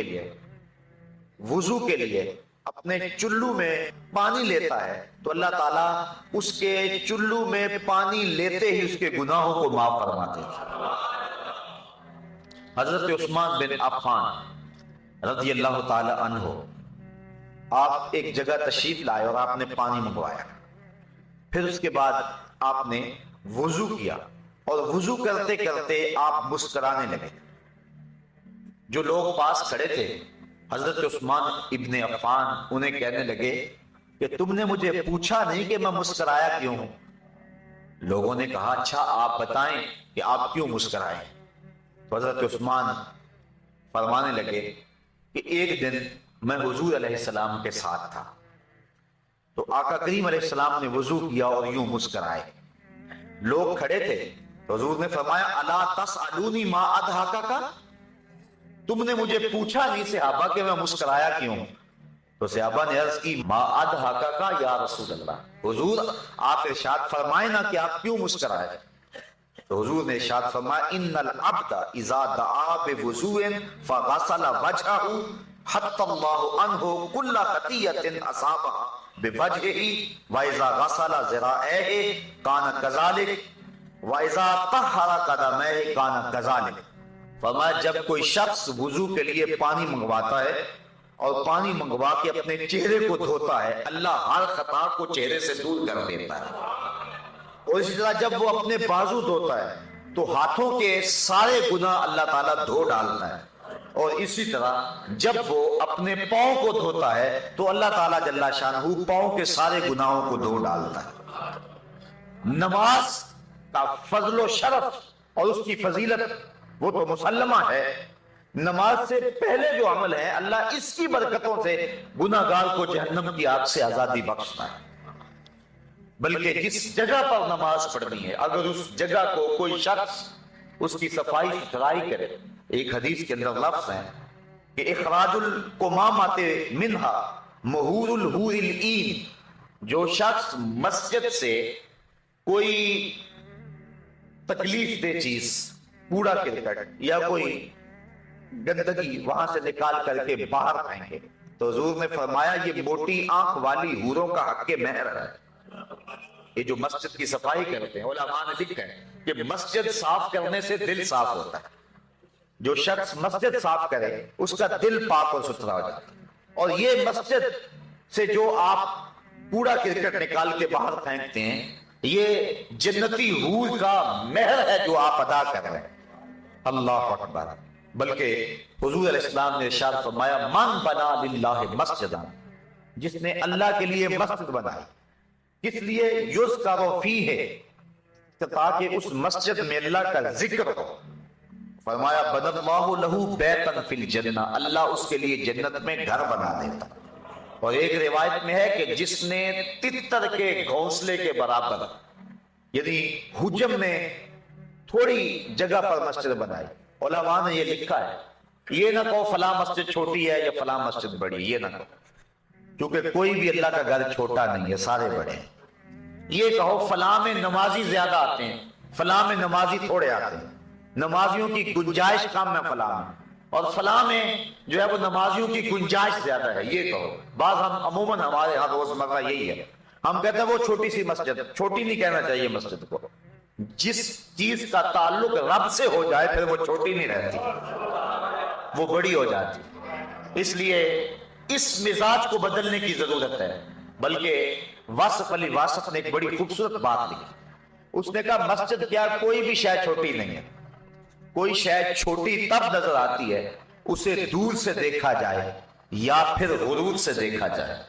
لیے اپنے چلو میں پانی لیتا ہے تو اللہ تعالیٰ اس کے چلو میں پانی لیتے ہی اس کے گناہوں کو معاف فرما دیتا ہے۔ حضرت عثمان بن عفان رضی اللہ تعالی عنہ، آپ ایک جگہ تشریف لائے اور آپ نے پانی منگوایا، پھر اس کے بعد آپ نے وضو کیا، اور وضو کرتے کرتے آپ مسکرانے لگے۔ جو لوگ پاس کھڑے تھے حضرت عثمان ابن عفان انہیں کہنے لگے کہ تم نے مجھے پوچھا نہیں کہ میں مسکرایا کیوں ہوں۔ لوگوں نے کہا اچھا آپ بتائیں کہ آپ کیوں مسکرائے؟ تو حضرت عثمان فرمانے لگے کہ ایک دن میں حضور علیہ السلام کے ساتھ تھا، تو آقا کریم علیہ السلام نے وضو کیا اور یوں مسکرائے۔ لوگ کھڑے تھے تو حضور نے فرمایا الا تسألونی ما اضحکک، تم نے مجھے پوچھا نہیں صحابہ کہ میں مسکرایا کیوں؟ تو صحابہ نے عرض کی ما اضحکک یا رسول اللہ، حضور آپ ارشاد فرمائے نا کہ آپ کیوں مسکرائے؟ تو حضور نے ارشاد فرمایا ان العبد اذا دعا بوضوء فغسل وجهه حتى الله عنه كل خطيئة اصابها بوجهه واذا غسل ذراعيه كان كذلك واذا طهر قدميه كان كذلك۔ فرمایا جب کوئی شخص وضو کے لیے پانی منگواتا ہے اور پانی منگوا کے اپنے چہرے کو دھوتا ہے، اللہ ہر خطا کو چہرے سے دور کر دیتا ہے۔ اور اسی طرح جب وہ اپنے بازو دھوتا ہے تو ہاتھوں کے سارے گناہ اللہ تعالیٰ دھو ڈالتا ہے، اور اسی طرح جب وہ اپنے پاؤں کو دھوتا ہے تو اللہ تعالیٰ جل شانہ پاؤں کے سارے گناہوں کو دھو ڈالتا ہے۔ نماز کا فضل و شرف اور اس کی فضیلت وہ تو مسلمہ ہے، نماز سے پہلے جو عمل ہے اللہ اس کی برکتوں سے گناہگار کو جہنم کی آگ سے آزادی بخشتا ہے۔ بلکہ جس جگہ پر نماز پڑھنی ہے اگر اس جگہ کو کوئی شخص اس کی صفائی ستھرائی کرے، ایک حدیث کے اندر لفظ ہے کہ اخراج القمامۃ منہا مہور الحور العین، جو شخص مسجد سے کوئی تکلیف دہ چیز، کوڑا کرکٹ یا کوئی گندگی وہاں سے نکال کر کے باہر پھینکے تو حضور نے فرمایا یہ موٹی آنکھ والی حوروں کا حق مہر ہے۔ یہ جو مسجد کی صفائی کرتے ہیں، علماء نے لکھا ہے کہ مسجد صاف کرنے سے دل صاف ہوتا ہے۔ جو شخص مسجد صاف کرے اس کا دل پاک اور ستھرا ہو جاتا ہے۔ اور یہ مسجد سے جو آپ کوڑا کرکٹ نکال کے باہر پھینکتے ہیں، یہ جنتی حور کا مہر ہے جو آپ ادا کر رہے ہیں۔ اللہ اکبر۔ بلکہ حضور علیہ السلام نے ارشاد فرمایا من بنا للہ مسجدا، جس نے اللہ کے لیے مسجد بنائی، کس لیے یذکر فیہ، تاکہ اس مسجد میں اللہ کا ذکر ہو، فرمایا بنى اللہ لہ بیتا فی الجنہ، اللہ اس کے لیے جنت میں گھر بنا دیتا۔ اور ایک روایت میں ہے کہ جس نے تتر کے گھونسلے کے برابر، یعنی حجم میں تھوڑی جگہ پر مسجد بنائی، علماء نے یہ لکھا ہے یہ نہ کہو فلاں مسجد چھوٹی ہے یا فلاں مسجد بڑی، یہ نہ کہو، کیونکہ کوئی بھی اللہ کا گھر چھوٹا نہیں ہے، سارے بڑے ہیں۔ یہ کہو فلاں میں نمازی زیادہ آتے ہیں، فلاں میں نمازی تھوڑے آتے ہیں، نمازیوں کی گنجائش کم ہے فلاں میں، اور فلاں میں جو ہے وہ نمازیوں کی گنجائش زیادہ ہے، یہ کہو۔ بعض ہم عموماً ہمارے ہاں روزمرہ یہی ہے، ہم کہتے ہیں وہ چھوٹی سی مسجد، چھوٹی نہیں کہنا چاہیے مسجد کو، جس چیز کا تعلق رب سے ہو جائے پھر وہ چھوٹی نہیں رہتی، وہ بڑی ہو جاتی۔ اس لیے اس مزاج کو بدلنے کی ضرورت ہے۔ بلکہ واصف علی واصف نے ایک بڑی خوبصورت بات لکھی، اس نے کہا مسجد کیا کوئی بھی شے چھوٹی نہیں ہے، کوئی شے چھوٹی تب نظر آتی ہے اسے دور سے دیکھا جائے یا پھر غرور سے دیکھا جائے۔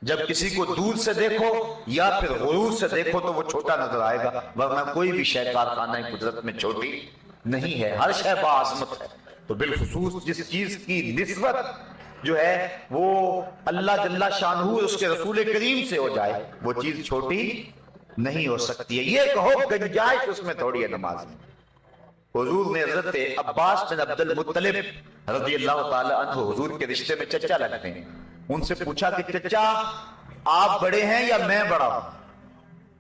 جب کسی کو دور سے دیکھو یا پھر غرور سے دیکھو تو وہ چھوٹا نظر آئے گا، ورنہ کوئی بھی شے کارخانہ قدرت میں چھوٹی نہیں ہے، ہر شے باعظمت ہے۔ تو بالخصوص جس چیز کی نسبت جو ہے وہ اللہ جل شانہ اس کے رسول کریم سے ہو جائے وہ چیز چھوٹی نہیں ہو سکتی ہے۔ یہ کہو گنجائش اس میں تھوڑی ہے نماز میں۔ حضور نے حضرت عباس بن عبد المطلب رضی اللہ تعالی عنہ، حضور کے رشتے میں چچا لگتے ہیں، ان سے پوچھا کہ چچا آپ بڑے ہیں یا میں بڑا ہوں؟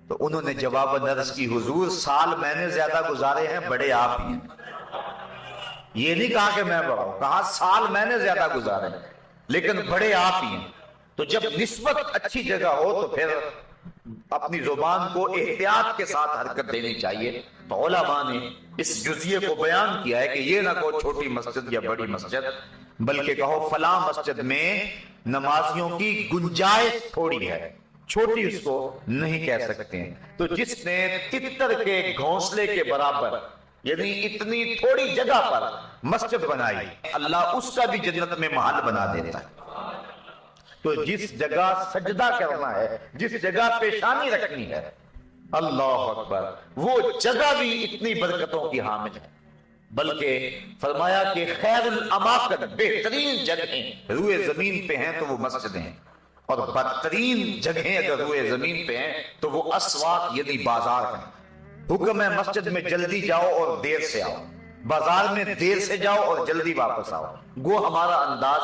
تو انہوں نے جواب عرض کی حضور سال میں نے زیادہ گزارے ہیں، بڑے آپ ہی ہیں۔ یہ نہیں کہا کہ میں بڑا ہوں، کہا سال میں نے زیادہ گزارے ہیں لیکن بڑے آپ ہی ہیں۔ تو جب نسبت اچھی جگہ ہو تو پھر اپنی زبان کو احتیاط کے ساتھ حرکت دینی چاہیے۔ تو علماء نے اس جزیے کو بیان کیا ہے کہ یہ نہ کہو چھوٹی مسجد یا بڑی مسجد، بلکہ کہو فلاں مسجد میں نمازیوں کی گنجائش تھوڑی ہے، چھوٹی اس کو نہیں کہہ سکتے ہیں۔ تو جس نے تتر کے گھونسلے کے برابر یعنی اتنی تھوڑی جگہ پر مسجد بنائی، اللہ اس کا بھی جنت میں محل بنا دیتا ہے۔ تو جس جگہ سجدہ کرنا ہے، جس جگہ پیشانی رکھنی ہے، اللہ اکبر، وہ جگہ بھی اتنی برکتوں کی حامل ہے۔ بلکہ فرمایا کہ خیر الاماکن، بہترین جگہیں روئے زمین پہ ہیں تو وہ مسجدیں ہیں، اور بدترین جگہیں اگر روئے زمین پہ ہیں تو وہ اسواق یعنی بازار ہیں۔ حکم ہے مسجد میں جلدی جاؤ اور دیر سے آؤ، بازار میں دیر سے جاؤ اور جلدی واپس آؤ۔ گو ہمارا انداز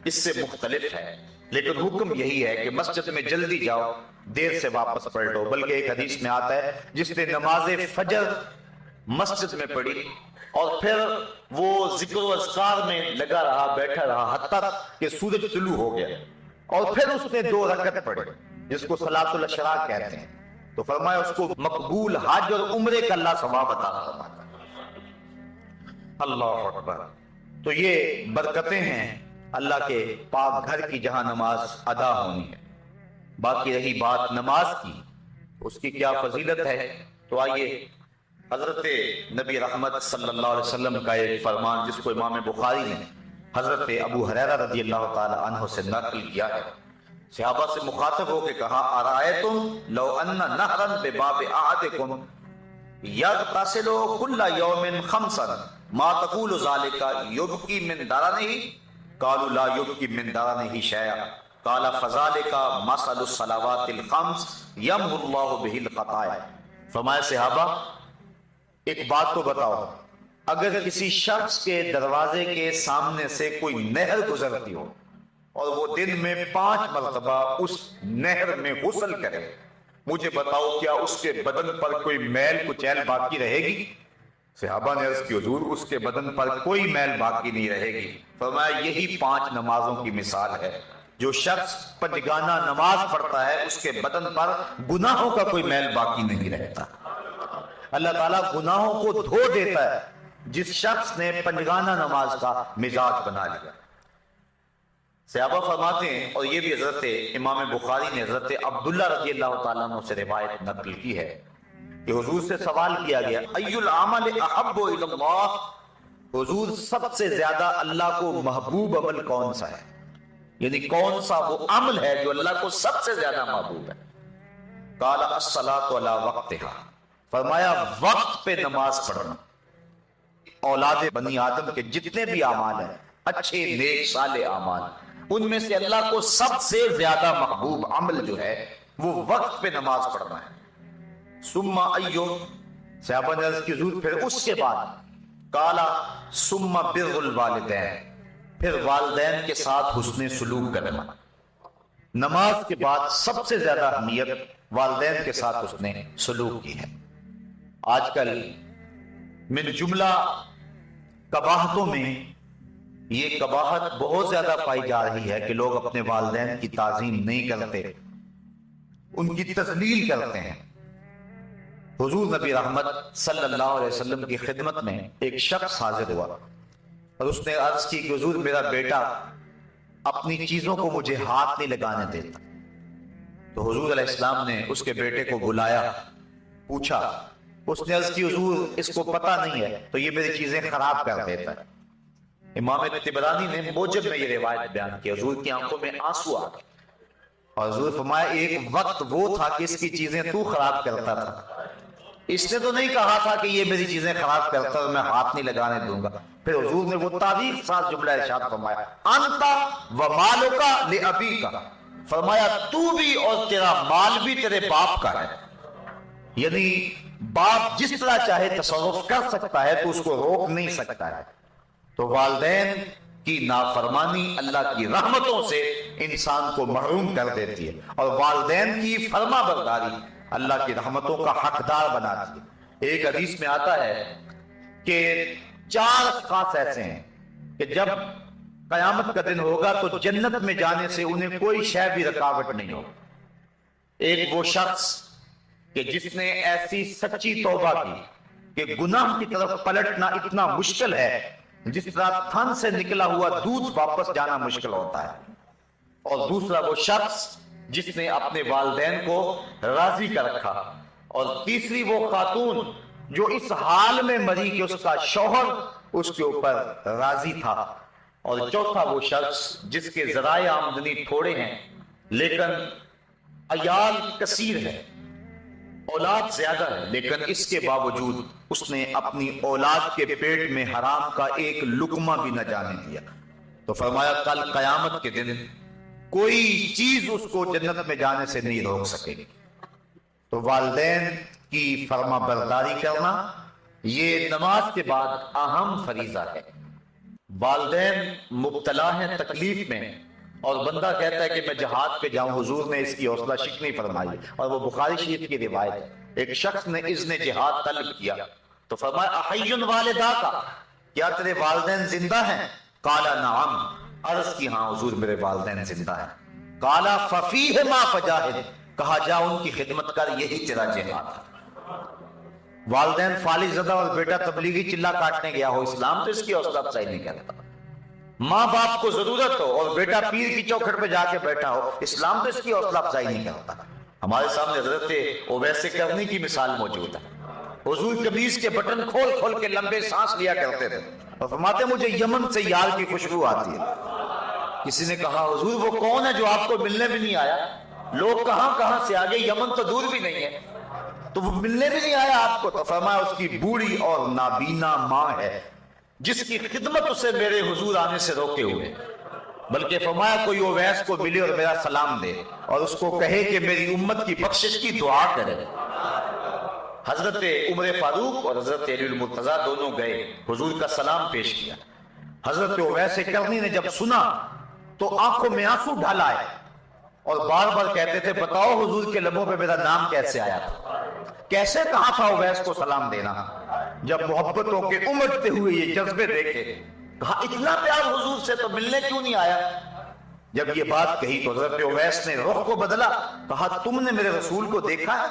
اس سے مختلف ہے، لیکن حکم یہی ہے کہ مسجد میں جلدی جاؤ، دیر سے واپس پلٹو۔ بلکہ ایک حدیث میں آتا ہے جس نے نماز فجر مسجد میں پڑھی اور پھر وہ ذکر و اذکار میں لگا رہا، بیٹھا رہا حتیٰ کہ سورج طلوع ہو گیا، اور پھر اس نے 2 رکعت پڑھی جس کو صلاۃ الاشراق کہتے ہیں، تو فرمایا اس کو مقبول حج اور عمرے کا اللہ ثواب عطا فرماتا ہے۔ اللہ اکبر۔ تو یہ برکتیں ہیں اللہ کے پاک گھر کی جہاں نماز ادا ہونی ہے۔ باقی رہی بات نماز کی، اس کی کیا فضیلت ہے، تو آئیے حضرت نبی رحمت صلی اللہ علیہ وسلم کا ایک فرمان جس کو امام بخاری نے حضرت ابو ہریرہ رضی اللہ تعالی عنہ سے نقل کیا ہے، صحابہ سے مخاطب ہو کے کہا ارائیتم لو ان نہرا بباب احدکم یغتسل کل یوم 5 ما تقول ذلك یبکی من درنہ قالوا لا یبکی من درنہ شیئا قال فذلك مثل الصلوات الخمس یمحو اللہ بہ الخطایا. فرمایا صحابہ ایک بات تو بتاؤ، اگر کسی شخص کے دروازے کے سامنے سے کوئی نہر گزرتی ہو اور وہ دن میں 5 مرتبہ اس نہر میں غسل کرے، مجھے بتاؤ کیا اس کے بدن پر کوئی میل کچیل باقی رہے گی؟ صحابہ نے عرض کی حضور اس کے بدن پر کوئی میل باقی نہیں رہے گی. فرمایا یہی 5 نمازوں کی مثال ہے. جو شخص پنجگانہ نماز پڑھتا ہے اس کے بدن پر گناہوں کا کوئی میل باقی نہیں رہتا. اللہ تعالیٰ گناہوں کو دھو دیتا ہے جس شخص نے پنجگانہ نماز کا مزاج بنا لیا. صحابہ فرماتے ہیں، اور یہ بھی حضرت امام بخاری نے حضرت عبداللہ رضی اللہ تعالیٰ عنہ سے روایت نقل کی ہے کہ حضور سے سوال کیا گیا ای العمل احب الی اللہ، حضور سب سے زیادہ اللہ کو محبوب عمل کون سا ہے، یعنی کون سا وہ عمل ہے جو اللہ کو سب سے زیادہ محبوب ہے؟ قال الصلاۃ علی وقتہا، فرمایا وقت پہ نماز پڑھنا. اولاد بنی آدم کے جتنے بھی اعمال ہیں اچھے نیک صالح اعمال، ان میں سے اللہ کو سب سے زیادہ محبوب عمل جو ہے وہ وقت پہ نماز پڑھنا ہے. ثم ایو، صحابہ نے عرض کی حضور پھر اس کے بعد؟ قال ثم بر الوالدین، پھر والدین کے ساتھ حسن سلوک کرنا. نماز کے بعد سب سے زیادہ اہمیت والدین کے ساتھ حسن سلوک کی ہے. آج کل من جملہ قباحتوں میں یہ قباحت بہت زیادہ پائی جا رہی ہے کہ لوگ اپنے والدین کی تعظیم نہیں کرتے، ان کی تذلیل کرتے ہیں. حضور نبی رحمت صلی اللہ علیہ وسلم کی خدمت میں ایک شخص حاضر ہوا اور اس نے عرض کی کہ حضور میرا بیٹا اپنی چیزوں کو مجھے ہاتھ نہیں لگانے دیتا. تو حضور علیہ السلام نے اس کے بیٹے کو بلایا، پوچھا. اس نے عرض کی حضور اس کو پتہ نہیں ہے تو یہ میری چیزیں خراب کر دیتا ہے. امام طبرانی نے موجب میں یہ روایت بیان کی. حضور کی آنکھوں میں آنسو آ گئے اور حضور فرمایا ایک وقت وہ تھا کہ اس کی چیزیں تو خراب کرتا تھا، اس نے تو نہیں کہا تھا کہ یہ میری چیزیں خراب کرتا ہے میں ہاتھ نہیں لگانے دوں گا. پھر حضور نے وہ تاریخ ساتھ جملہ ارشاد فرمایا انت و مالک لابیک، فرمایا تو بھی اور تیرا مال بھی تیرے باپ کا ہے. یعنی باپ جس طرح چاہے تصرف کر سکتا ہے تو اس کو روک نہیں سکتا ہے. تو والدین کی نافرمانی اللہ کی رحمتوں سے انسان کو محروم کر دیتی ہے اور والدین کی فرما برداری اللہ کی رحمتوں کا حقدار بناتی ہے. ایک حدیث میں آتا ہے کہ 4 خاص ایسے ہیں کہ جب قیامت کا دن ہوگا تو جنت میں جانے سے انہیں کوئی شے بھی رکاوٹ نہیں ہوگی. ایک وہ شخص کہ جس نے ایسی سچی توبہ کی کہ گناہ کی طرف پلٹنا اتنا مشکل ہے جس طرح تھن سے نکلا ہوا دودھ واپس جانا مشکل ہوتا ہے. اور دوسرا وہ شخص جس نے اپنے والدین کو راضی کر رکھا. اور تیسری وہ خاتون جو اس حال میں مری کہ اس کا شوہر اس کے اوپر راضی تھا. اور چوتھا وہ شخص جس کے ذرائع آمدنی تھوڑے ہیں لیکن عیال کثیر ہے، اولاد زیادہ ہے، لیکن اس کے باوجود اس نے اپنی اولاد کے پیٹ میں حرام کا ایک لقمہ بھی نہ جانے دیا. تو فرمایا کل قیامت کے دن کوئی چیز اس کو جنت میں جانے سے نہیں روک سکے گی. تو والدین کی فرما برداری کرنا یہ نماز کے بعد اہم فریضہ ہے. والدین مبتلا ہیں تکلیف میں اور بندہ کہتا ہے کہ میں جہاد پہ جاؤں، حضور نے اس کی حوصلہ شکنی فرمائی اور وہ بخاری شریف کی روایت ہے. ایک شخص نے اذن جہاد طلب کیا تو فرمایا احی والداک، کیا تیرے والدین زندہ ہیں؟ قال نعم، عرض کی ہاں حضور میرے والدین زندہ ہیں. قال ففیہما فجاہد، کہا جا ان کی خدمت کر، یہی تیرا جہاد ہے. والدین فالج زدہ اور بیٹا تبلیغی چلا کاٹنے گیا ہو، اسلام تو اس کی حوصلہ افزائی نہیں کرتا. ماں باپ کو ضرورت ہو اور بیٹا پیر کی چوکھٹ پہ جا کے بیٹھا ہو، اسلام تو اس کی حوصلہ افزائی نہیں کرتا. ہمارے سامنے حضرت اویس کرنی کی مثال موجود ہے. حضور قمیص کے بٹن کھول کھول کے لمبے سانس لیا کرتے تھے اور فرماتے مجھے یمن سے یار کی خوشبو آتی ہے. کسی نے کہا حضور وہ کون ہے جو آپ کو ملنے بھی نہیں آیا؟ لوگ کہاں کہاں سے آگے، یمن تو دور بھی نہیں ہے، تو وہ ملنے بھی نہیں آیا آپ کو. تو فرمایا اس کی بوڑھی اور نابینا ماں ہے جس کی خدمت اسے میرے حضور آنے سے روکے ہوئے، بلکہ فرمایا کوئی اویس کو ملے اور میرا سلام دے اور اس کو کہے کہ میری امت کی بخشش کی دعا کرے۔ حضرت عمر فاروق اور حضرت علی المرتضیٰ دونوں گئے، حضور کا سلام پیش کیا۔ حضرت اویس کرنی نے جب سنا تو آنکھوں میں آنسو ڈال آئے اور بار بار کہتے تھے بتاؤ حضور کے لبوں پہ میرا نام کیسے آیا تھا، کیسے کہا تھا اویس کو سلام دینا۔ جب محبتوں کے امٹتے ہوئے یہ جذبے دیکھے، کہا اتنا پیار حضور سے تو ملنے کیوں نہیں آیا؟ جب یہ بات کہی تو حضرت اویس نے رخ کو بدلا، کہا تم نے میرے رسول کو دیکھا ہے؟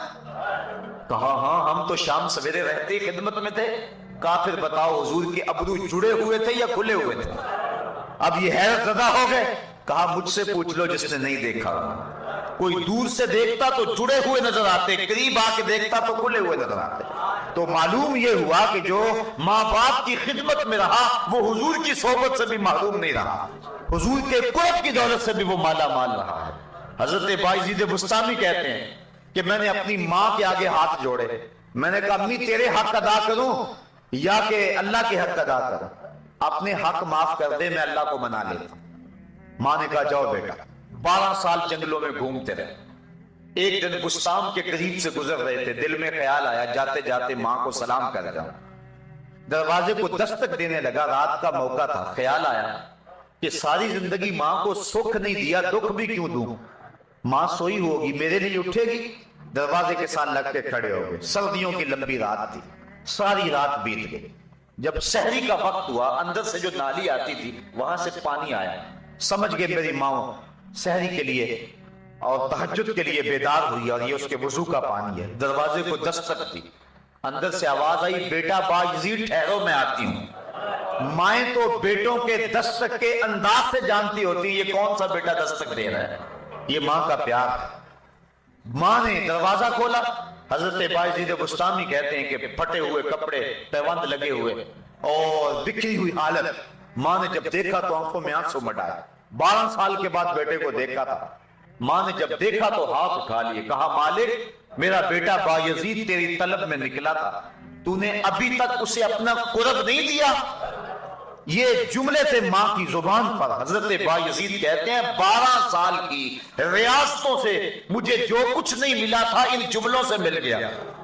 کہا ہاں ہم تو شام سویرے رہتے خدمت میں تھے۔ کہا پھر بتاؤ حضور کے ابرو جڑے ہوئے تھے یا کھلے ہوئے تھے؟ اب یہ حیرت زدہ ہو گئے۔ کہا مجھ سے پوچھ لو جس نے نہیں دیکھا، کوئی دور سے دیکھتا تو جڑے ہوئے نظر آتے، قریب آ کے دیکھتا تو کھلے ہوئے نظر آتے۔ تو معلوم یہ ہوا کہ جو ماں باپ کی خدمت میں رہا وہ حضور کی صحبت سے بھی محروم نہیں رہا، حضور کے قرب کی دولت سے بھی وہ مالا مال رہا ہے۔ حضرت بایزید بستامی کہتے ہیں کہ میں نے اپنی ماں کے آگے ہاتھ جوڑے، میں نے کہا امی تیرے حق ادا کروں یا کہ اللہ کے حق ادا کروں؟ اپنے حق معاف کر دے، میں اللہ کو منا لیتا ہوں۔ ماں نے کہا جاؤ بیٹا۔ 12 سال جنگلوں میں گھومتے رہے، ایک دن بستان کے قریب سے گزر رہے تھے، دل میں خیال آیا جاتے جاتے ماں کو سلام کر جاؤں۔ دروازے کو دستک دینے لگا، رات کا موقع تھا، خیال آیا کہ ساری زندگی ماں کو سکھ نہیں دیا، دکھ بھی کیوں دوں؟ ماں سوئی ہوگی، میرے لیے اٹھے گی؟ دروازے کے ساتھ لگ کے کھڑے ہو گئے۔ سردیوں کی لمبی رات تھی، ساری رات بیت گئی۔ جب سحری کا وقت ہوا، اندر سے جو نالی آتی تھی وہاں سے پانی آیا، سمجھ گئے میری ماں سحری کے لیے اور تہجد کے لیے بیدار ہوئی اور یہ اس کے وضو کا پانی ہے۔ دروازے کو دستک دی، اندر سے آواز آئی بیٹا بایزید ٹھہرو میں آتی ہوں۔ مائیں تو بیٹوں کے دستک کے انداز سے جانتی ہوتی یہ کون سا بیٹا دستک دے رہا ہے، یہ ماں کا پیار ہے۔ ماں نے دروازہ کھولا، حضرت بایزید بستامی کہتے ہیں کہ پھٹے ہوئے کپڑے، پیوند لگے ہوئے اور بکھری ہوئی حالت۔ ماں نے جب دیکھا تو آنکھوں میں آنسو مٹائے، 12 سال کے بعد بیٹے کو دیکھا تھا۔ ماں نے جب دیکھا تو ہاتھ اٹھا لیے، کہا مالک میرا بیٹا بایزید تیری طلب میں نکلا تھا، تو نے ابھی تک اسے اپنا قرب نہیں دیا۔ یہ جملے تھے ماں کی زبان پر۔ حضرت بایزید کہتے ہیں 12 سال کی ریاستوں سے مجھے جو کچھ نہیں ملا تھا ان جملوں سے مل گیا۔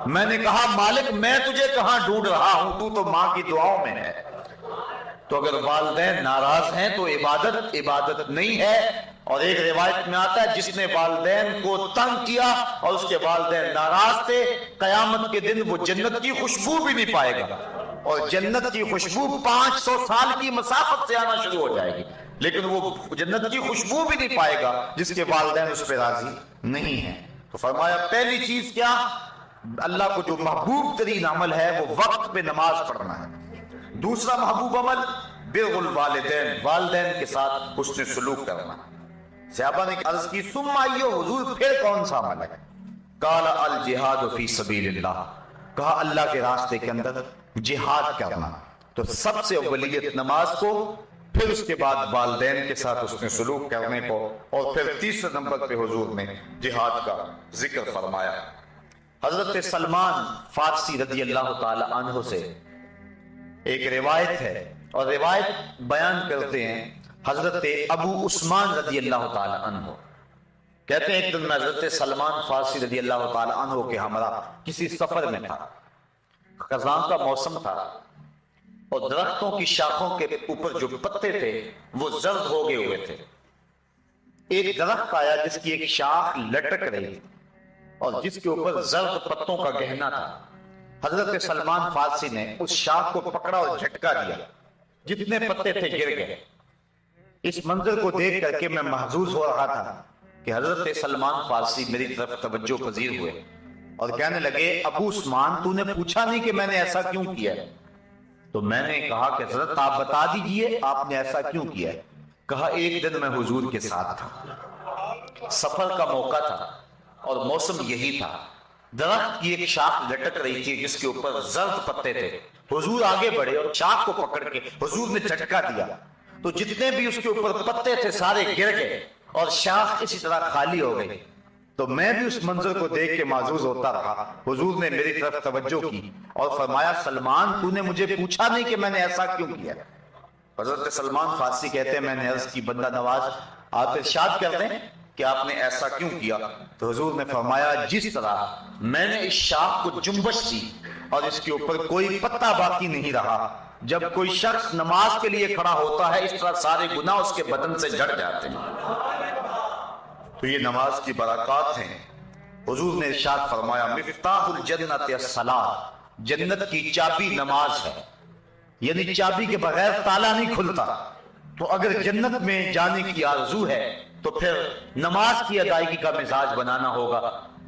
میں نے کہا مالک میں تجھے کہاں ڈھونڈ رہا ہوں، تو تو ماں کی دعاؤں میں ہے۔ تو اگر والدین ناراض ہیں تو عبادت نہیں ہے۔ اور ایک روایت میں آتا ہے جس نے والدین کو تنگ کیا اور اس کے والدین ناراض تھے، قیامت کے دن وہ جنت کی خوشبو بھی نہیں پائے گا، اور جنت کی خوشبو 500 سال کی مسافت سے آنا شروع ہو جائے گی، لیکن وہ جنت کی خوشبو بھی نہیں پائے گا جس کے والدین اس پہ راضی نہیں ہیں۔ تو فرمایا پہلی چیز کیا؟ اللہ کو جو محبوب ترین عمل ہے وہ وقت پہ نماز پڑھنا ہے۔ دوسرا محبوب عمل بر الوالدین، والدین کے ساتھ حسن سلوک کرنا۔ صحابہ نے عرض کی ثم ایو حضور پھر کون سا عمل ہے؟ قال الجہاد فی سبیل اللہ، کہا اللہ کے راستے کے اندر جہاد کرنا۔ تو سب سے اولیت نماز کو، پھر اس کے بعد والدین کے ساتھ حسن سلوک کرنے کو، اور پھر تیسرے نمبر پہ حضور نے جہاد کا ذکر فرمایا۔ حضرت سلمان فارسی رضی اللہ تعالی عنہ سے ایک روایت ہے، اور روایت بیان کرتے ہیں حضرت ابو عثمان رضی اللہ تعالی عنہ کہتے ہیں ایک دن میں حضرت سلمان فارسی رضی اللہ تعالی عنہ کے ہمراہ کسی سفر میں تھا، خزاں کا موسم تھا اور درختوں کی شاخوں کے اوپر جو پتے تھے وہ زرد ہو گئے ہوئے تھے۔ ایک درخت آیا جس کی ایک شاخ لٹک رہی اور جس کے اوپر زرد پتوں کا گہنا تھا۔ حضرت سلمان فارسی نے اس شاخ کو پکڑا اور جھٹکا دیا، جتنے پتے تھے گر گئے۔ اس منظر کو دیکھ کر کے میں محظوظ ہو رہا تھا کہ حضرت سلمان فارسی میری طرف توجہ پذیر ہوئے اور کہنے لگے ابو عثمان تو نے پوچھا نہیں کہ میں نے ایسا کیوں کیا ہے؟ تو میں نے کہا کہ حضرت آپ بتا دیجئے آپ نے ایسا کیوں کیا ہے؟ کہا ایک دن میں حضور کے ساتھ تھا، سفر کا موقع تھا اور موسم یہی تھا، درخت کی ایک شاخ لٹک رہی تھی جس کے اوپر زرد پتے تھے، حضور آگے بڑھے اور شاخ کو پکڑ کے حضور نے جھٹکا دیا تو جتنے بھی اس کے اوپر پتے تھے سارے گر گئے اور شاخ اسی طرح خالی ہو گئی۔ تو میں بھی اس منظر کو دیکھ کے معزوز ہوتا رہا. حضور نے میری طرف توجہ کی اور فرمایا سلمان تو نے مجھے پوچھا نہیں کہ میں نے ایسا کیوں کیا. حضرت سلمان فارسی کہتے ہیں میں نے عرض کی بندہ نواز آپ ارشاد کر دیں کہ آپ نے ایسا کیوں کیا. تو حضور نے فرمایا جس طرح میں نے اس شاخ کو جنبش دی اور اس کے اوپر کوئی پتا باقی نہیں رہا جب کوئی شخص نماز کے لیے کھڑا ہوتا ہے اس طرح سارے گناہ اس کے بدن سے جھڑ جاتے ہیں. تو یہ نماز کی برکات ہیں. حضور نے ارشاد فرمایا مفتاح الجنت الصلاۃ, جنت کی چابی نماز ہے, یعنی چابی کے بغیر تالا نہیں کھلتا. تو اگر جنت میں جانے کی آرزو ہے تو پھر نماز کی ادائیگی کا مزاج بنانا ہوگا.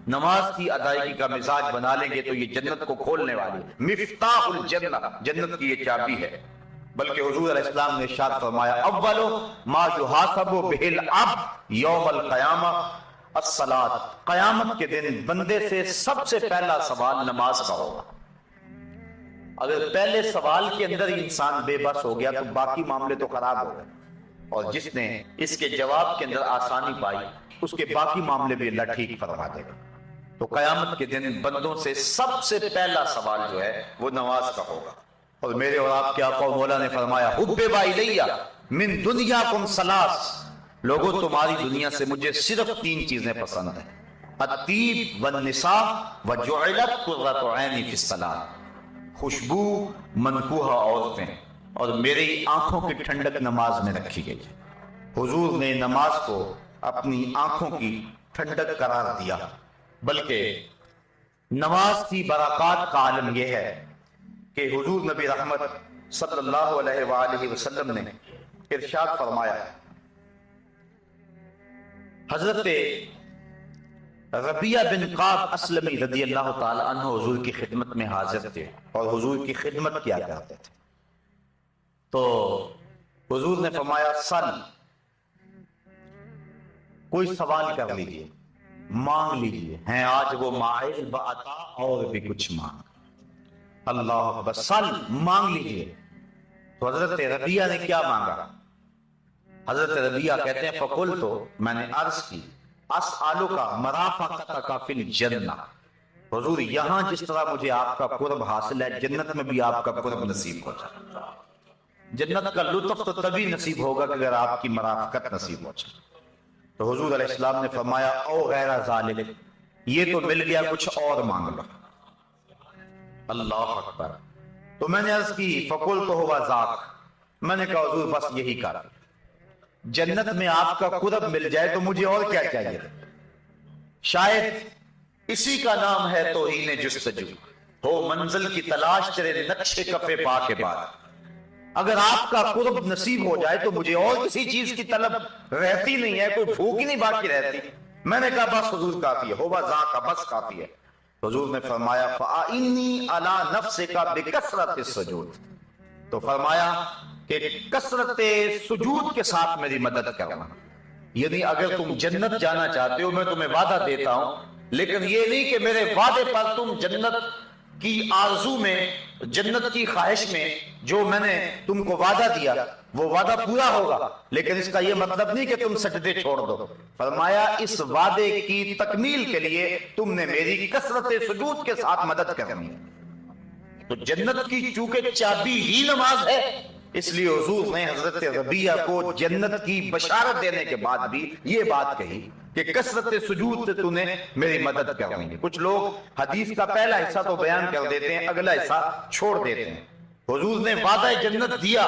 نماز کی ادائیگی کا مزاج بنا لیں گے تو یہ جنت کو کھولنے والی مفتاح الجنہ, جنت کی یہ چابی ہے. بلکہ حضور علیہ السلام نے ارشاد فرمایا اول ما یحاسب بہ العبد یوم القیامہ الصلاۃ, قیامت کے دن بندے سے سب سے پہلا سوال نماز کا ہوگا. اگر پہلے سوال کے اندر ہی انسان بے بس ہو گیا تو باقی معاملے تو خراب ہو گئے, اور جس نے اس کے جواب کے اندر آسانی پائی اس کے باقی معاملے بھی اللہ ٹھیک فرما دے گا. تو قیامت کے دن بندوں سے سب سے پہلا سوال جو ہے وہ نماز کا ہوگا. اور میرے اور آپ کے آقا و مولا نے فرمایا حبب الیہ من دنیاکم ثلاث, لوگوں تمہاری دنیا سے مجھے صرف 3 چیزیں پسند ہیں, الطیب والنساء وجعلت قرۃ عینی فی الصلاۃ, خوشبو منکوحہ عورتیں اور میری آنکھوں کی ٹھنڈک نماز میں رکھی گئی. حضور نے نماز کو اپنی آنکھوں کی ٹھنڈک قرار دیا. بلکہ نماز کی برکات کا عالم یہ ہے کہ حضور نبی رحمت صلی اللہ علیہ وآلہ وسلم نے ارشاد فرمایا, حضرت ربیہ بن قعب اسلمی رضی اللہ تعالی عنہ حضور کی خدمت میں حاضر تھے اور حضور کی خدمت کیا کرتے تھے. تو حضور نے فرمایا سل, کوئی سوال کر لیجئے, مانگ لیجئے. ہیں آج وہ مائل بعطا اور بھی کچھ مانگ. اللہ اکبر, سل مانگ لیجئے. تو حضرت ربیہ نے کیا مانگا؟ حضرت ربیہ کہتے ہیں فقل, تو میں نے عرض کی اسالک مرافقتک فی الجنہ, حضور یہاں جس طرح مجھے آپ کا قرب حاصل ہے جنت میں بھی آپ کا قرب نصیب ہو جائے. جنت کا لطف تو تبھی نصیب ہوگا کہ اگر آپ کی مرافقت نصیب ہو جائے. تو حضور علیہ السلام نے فرمایا او غیر ذالک, یہ تو مل گیا, کچھ اور مانگ لو. اللہ اکبر. تو میں نے عرض کی فقل تو ہوا ذاک, میں نے کہا حضور بس یہی کہا, جنت میں آپ کا قرب مل جائے تو مجھے اور کیا چاہیے. شاید اسی کا نام ہے توہین جستجو, ہو منزل کی تلاش تیرے نقشے کفے پا کے بعد. اگر آپ کا قرب نصیب ہو جائے تو مجھے اور کسی چیز کی طلب رہتی نہیں ہے, کوئی بھوک ہی نہیں باقی رہتی. میں نے کہا بس حضور کافی ہے, ہوا ذاک, بس کافی ہے. حضور نے فرمایا فَأَعِنِّي عَلَى نَفْسِكَ بِكَثْرَةِ السُّجُودِ, تو فرمایا کہ کثرت سجود کے ساتھ میری مدد کرنا. یعنی اگر تم جنت جانا چاہتے ہو میں تمہیں وعدہ دیتا ہوں, لیکن یہ نہیں کہ میرے وعدے پر تم جنت کی آرزو میں, جنت کی خواہش میں جو میں نے تم کو وعدہ دیا وہ وعدہ پورا ہوگا, لیکن اس کا یہ مطلب نہیں کہ تم سجدے چھوڑ دو. فرمایا اس وعدے کی تکمیل کے لیے تم نے میری کثرت سجود کے ساتھ مدد کرنی ہے. تو جنت کی چونکہ چابی ہی نماز ہے, اس لیے حضور نے حضرت ربیہ کو جنت کی بشارت دینے کے بعد بھی یہ بات کہی کہ کثرت سجود سے تو نے میری مدد کرنی ہے. کچھ لوگ حدیث کا پہلا حصہ تو بیان کر دیتے ہیں, اگلا حصہ چھوڑ دیتے ہیں. حضور نے وعدہ جنت دیا,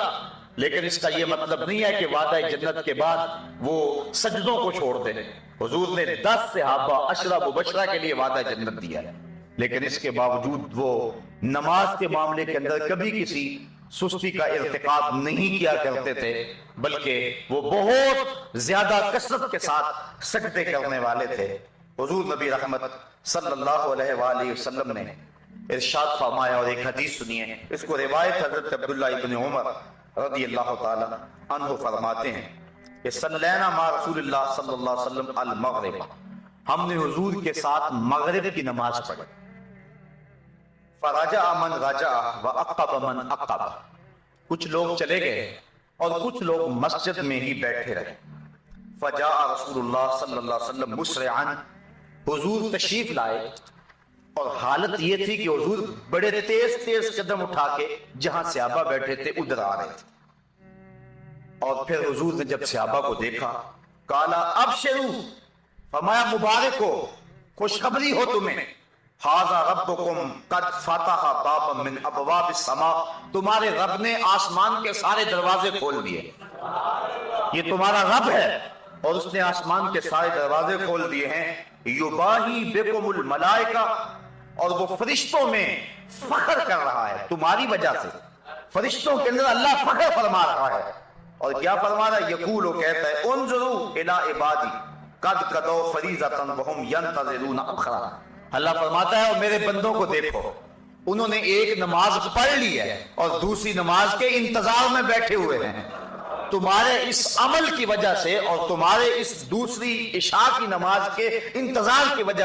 لیکن اس کا یہ مطلب نہیں ہے کہ وعدہ جنت کے بعد وہ سجدوں کو چھوڑ دیں. حضور نے 10 صحابہ عشرہ مبشرہ کے لیے وعدہ جنت دیا ہے, لیکن اس کے باوجود وہ نماز کے معاملے کے اندر کبھی کسی سستی کا ارتکاب نہیں کیا کرتے تھے, بلکہ وہ بہت زیادہ کثرت کے ساتھ سجدے کرنے والے تھے. حضور نبی رحمت صلی اللہ علیہ وآلہ وسلم نے ارشاد فرمایا, اور ایک حدیث سنیے, اس کو روایت حضرت عبداللہ ابن عمر رضی اللہ تعالی عنہ فرماتے ہیں کہ صلینا مع رسول اللہ صلی اللہ علیہ وسلم المغرب, ہم نے حضور کے ساتھ مغرب کی نماز پڑھی. فرجع من رجع وعقب من عقب, کچھ لوگ چلے گئے اور کچھ لوگ مسجد میں ہی بیٹھے رہے. فجاء رسول اللہ صلی اللہ علیہ وسلم مسرعا, حضور تشریف لائے اور حالت یہ تھی کہ حضور بڑے تیز تیز قدم اٹھا کے جہاں صحابہ بیٹھے تھے ادھر آ رہے تھے. اور پھر حضور نے جب صحابہ کو دیکھا کالا ابشروا، فرمایا مبارک ہو، خوشخبری ہو تمہیں، ھذا ربکم قد فتح بابا من ابواب السماء، تمہارے رب نے آسمان کے سارے دروازے کھول دیے. یہ تمہارا رب ہے اور اس نے آسمان کے سارے دروازے کھول دیے ہیں. یباہی بکم الملائکہ، اور وہ فرشتوں میں فخر کر رہا ہے تمہاری وجہ سے. فرشتوں کے اندر اللہ فخر فرما رہا ہے. اور کیا فرما رہا ہے؟ یقول، وہ کہتا ہے انظروا الی عبادی قد قضوا فریضۃ وہم ینتظرون اخرى. اللہ فرماتا ہے اور میرے بندوں کو دیکھو، انہوں نے ایک نماز پڑھ لی ہے اور دوسری نماز کے انتظار میں بیٹھے ہوئے ہیں. تمہارے اس عمل کی وجہ سے اور تمہارے اس دوسری عشاء کی نماز کے انتظار کی وجہ